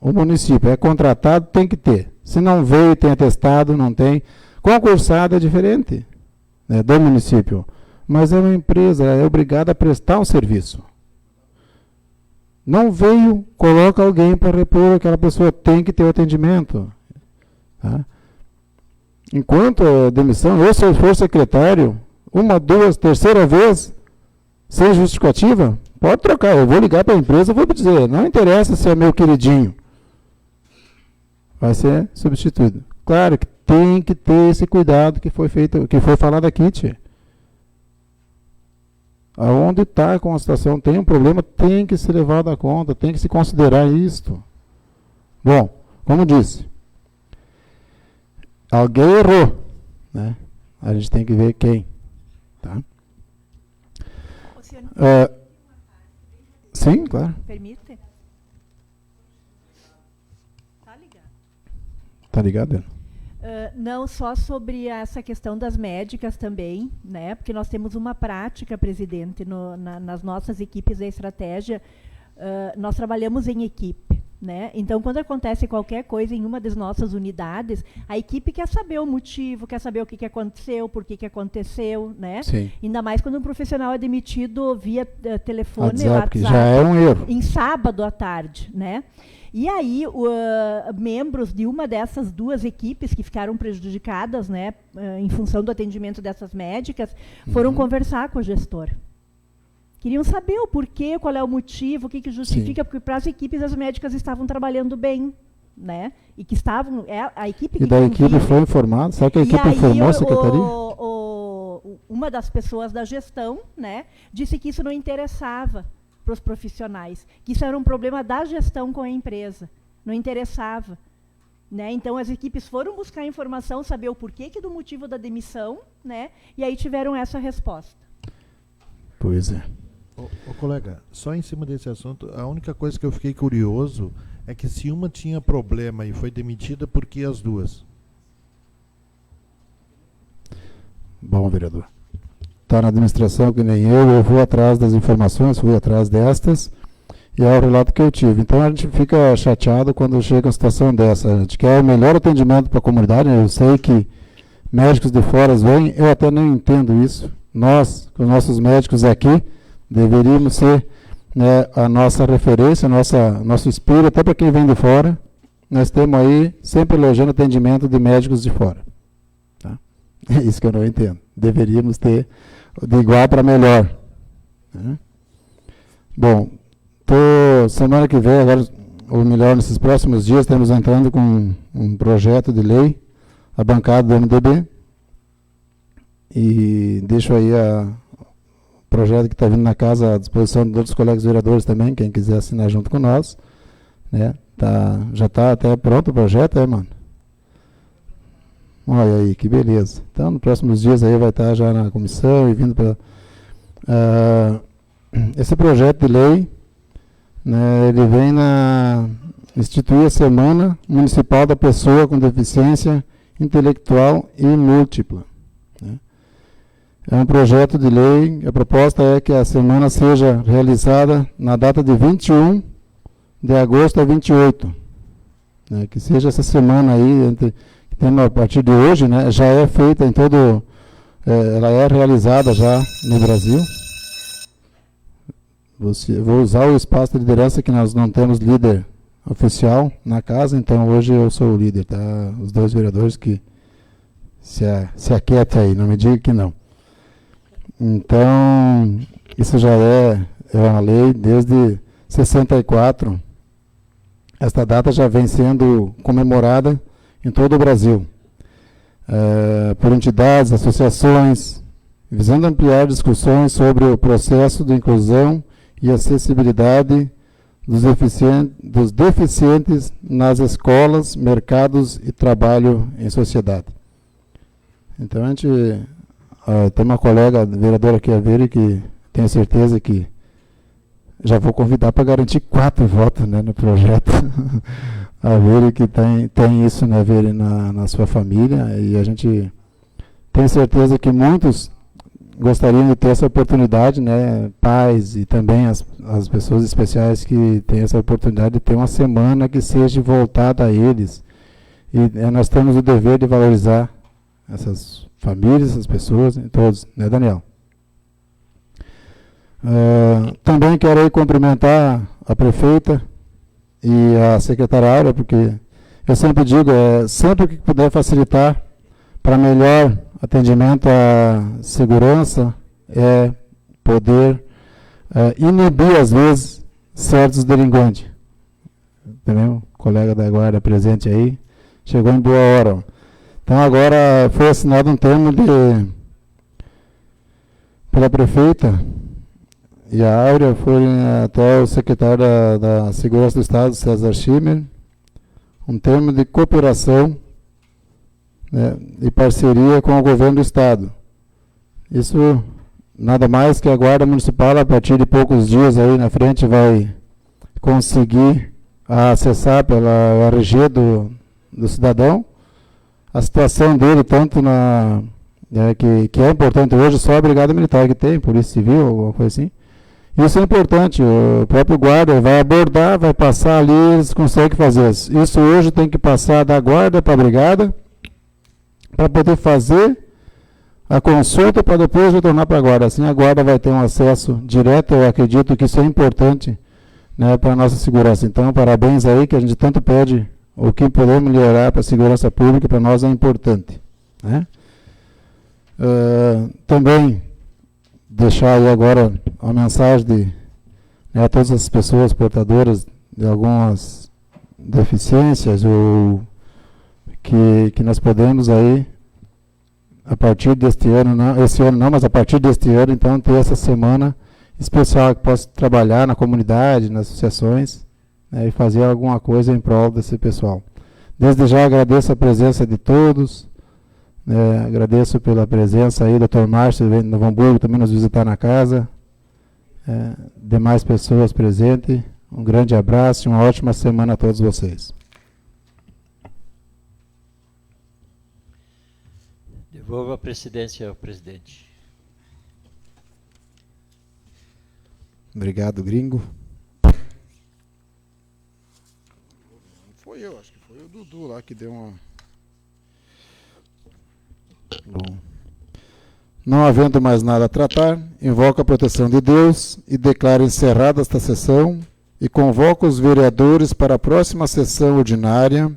o município, é contratado, tem que ter. Se não veio, tem atestado, não tem. Concursado é diferente, né, do município, mas é uma empresa, é obrigada a prestar um serviço. Não veio, coloca alguém para repor, aquela pessoa tem que ter o atendimento. Tá? Enquanto a demissão, eu se eu for secretário, 1, 2, terceira vez, sem justificativa, pode trocar. Eu vou ligar para a empresa, vou dizer, não interessa se é meu queridinho. Vai ser substituído. Claro que tem que ter esse cuidado que foi feito, que foi falado aqui, tia. Aonde está com a situação, tem um problema, tem que ser levado à conta, tem que se considerar isto. Bom, como disse, alguém errou, né? A gente tem que ver quem, tá? Sim, claro. Permite? Tá ligado. Tá ligado, Ana? Não só sobre essa questão das médicas também, né? Porque nós temos uma prática, presidente, nas nossas equipes da estratégia, nós trabalhamos em equipe, né? Então, quando acontece qualquer coisa em uma das nossas unidades, a equipe quer saber o motivo, quer saber o que aconteceu, por que aconteceu, né? Sim. Ainda mais quando um profissional é demitido via telefone ou WhatsApp, WhatsApp, já é um erro. em sábado à tarde, né? E aí, membros de uma dessas duas equipes que ficaram prejudicadas, né, em função do atendimento dessas médicas, foram conversar com o gestor. Queriam saber o porquê, qual é o motivo, o que justifica, porque para as equipes as médicas estavam trabalhando bem, né? E que estavam, a equipe que da equipe foi informada? Será que a equipe informou a secretaria? Uma das pessoas da gestão, né, disse que isso não interessava para os profissionais, que isso era um problema da gestão com a empresa, não interessava, né? Então as equipes foram buscar informação, saber o porquê do motivo da demissão, né? E aí tiveram essa resposta. Pois é. Ô colega, só em cima desse assunto, a única coisa que eu fiquei curioso é que se uma tinha problema e foi demitida, por que as duas? Bom, vereador. Está na administração que nem eu vou atrás das informações, fui atrás destas, e é o relato que eu tive. Então a gente fica chateado quando chega uma situação dessa. A gente quer o melhor atendimento para a comunidade, eu sei que médicos de fora vêm, eu até nem entendo isso. Nós, com os nossos médicos aqui, deveríamos ser, né, a nossa referência, nosso espelho, até para quem vem de fora. Nós temos aí sempre elogiando atendimento de médicos de fora. Tá? É isso que eu não entendo. Deveríamos ter de igual para melhor. Né? Bom, semana que vem, agora, ou melhor, nesses próximos dias, estamos entrando com um projeto de lei, a bancada do MDB, e deixo aí o projeto que está vindo na casa à disposição de outros colegas vereadores também, quem quiser assinar junto com nós. Né? Já está até pronto o projeto, mano? Olha aí, que beleza. Então, nos próximos dias aí vai estar já na comissão e vindo para... esse projeto de lei, né, ele vem instituir a Semana Municipal da Pessoa com Deficiência Intelectual e Múltipla. Né? É um projeto de lei, a proposta é que a semana seja realizada na data de 21 de agosto a 28. Né, que seja essa semana aí, a partir de hoje, né, já é feita em todo... ela é realizada já no Brasil. Vou usar o espaço de liderança que nós não temos líder oficial na casa, então hoje eu sou o líder, tá? Os dois vereadores que se aquietem aí, não me diga que não. Então, isso já é uma lei desde 64. Esta data já vem sendo comemorada em todo o Brasil, por entidades, associações, visando ampliar discussões sobre o processo de inclusão e acessibilidade dos deficientes nas escolas, mercados e trabalho em sociedade. Então a gente tem uma colega vereadora aqui, a Veri, que tenho certeza que já vou convidar para garantir 4 votos, né, no projeto. A Veri que tem isso, né, Veri, na sua família, e a gente tem certeza que muitos gostariam de ter essa oportunidade, né, pais e também as pessoas especiais que têm essa oportunidade de ter uma semana que seja voltada a eles. E nós temos o dever de valorizar essas famílias, essas pessoas, todos, né, Daniel? Também quero aí cumprimentar a prefeita e a secretária, porque eu sempre digo, sempre que puder facilitar para melhor atendimento à segurança, poder inibir, às vezes, certos delinquentes. Entendeu? O colega da guarda presente aí, chegou em boa hora. Então agora foi assinado um termo pela prefeita e a Áurea, foi até o secretário da Segurança do Estado, César Schimmer, um termo de cooperação, né, e parceria com o governo do Estado. Isso nada mais que a Guarda Municipal, a partir de poucos dias aí na frente, vai conseguir acessar pela RG do cidadão a situação dele, tanto que é importante hoje, só a Brigada Militar que tem, Polícia Civil, alguma coisa assim. Isso é importante, o próprio guarda vai abordar, vai passar ali, eles conseguem fazer isso. Isso hoje tem que passar da guarda para a brigada, para poder fazer a consulta, para depois retornar para a guarda. Assim a guarda vai ter um acesso direto, eu acredito que isso é importante, né, para a nossa segurança. Então, parabéns aí, que a gente tanto pede, o que puder melhorar para a segurança pública, para nós é importante, né? Também deixar aí agora uma mensagem a todas as pessoas portadoras de algumas deficiências, ou que nós podemos aí, a partir deste ano, não, esse ano não, mas a partir deste ano, então, ter essa semana especial que possa trabalhar na comunidade, nas associações, né, e fazer alguma coisa em prol desse pessoal. Desde já agradeço a presença de todos, agradeço pela presença aí, Dr. Márcio, de Novo Hamburgo, também nos visitar na casa, demais pessoas presentes, um grande abraço e uma ótima semana a todos vocês. Devolvo a presidência ao presidente. Obrigado, gringo. Foi eu, acho que foi o Dudu lá que deu uma... Bom. Não havendo mais nada a tratar, invoco a proteção de Deus e declaro encerrada esta sessão e convoco os vereadores para a próxima sessão ordinária,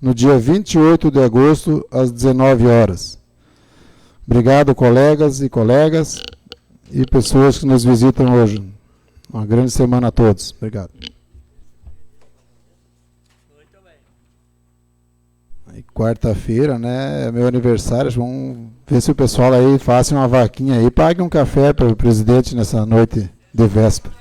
no dia 28 de agosto, às 19 horas. Obrigado, colegas e pessoas que nos visitam hoje. Uma grande semana a todos. Obrigado. Quarta-feira, né, é meu aniversário, vamos ver se o pessoal aí faça uma vaquinha aí, pague um café para o presidente nessa noite de véspera.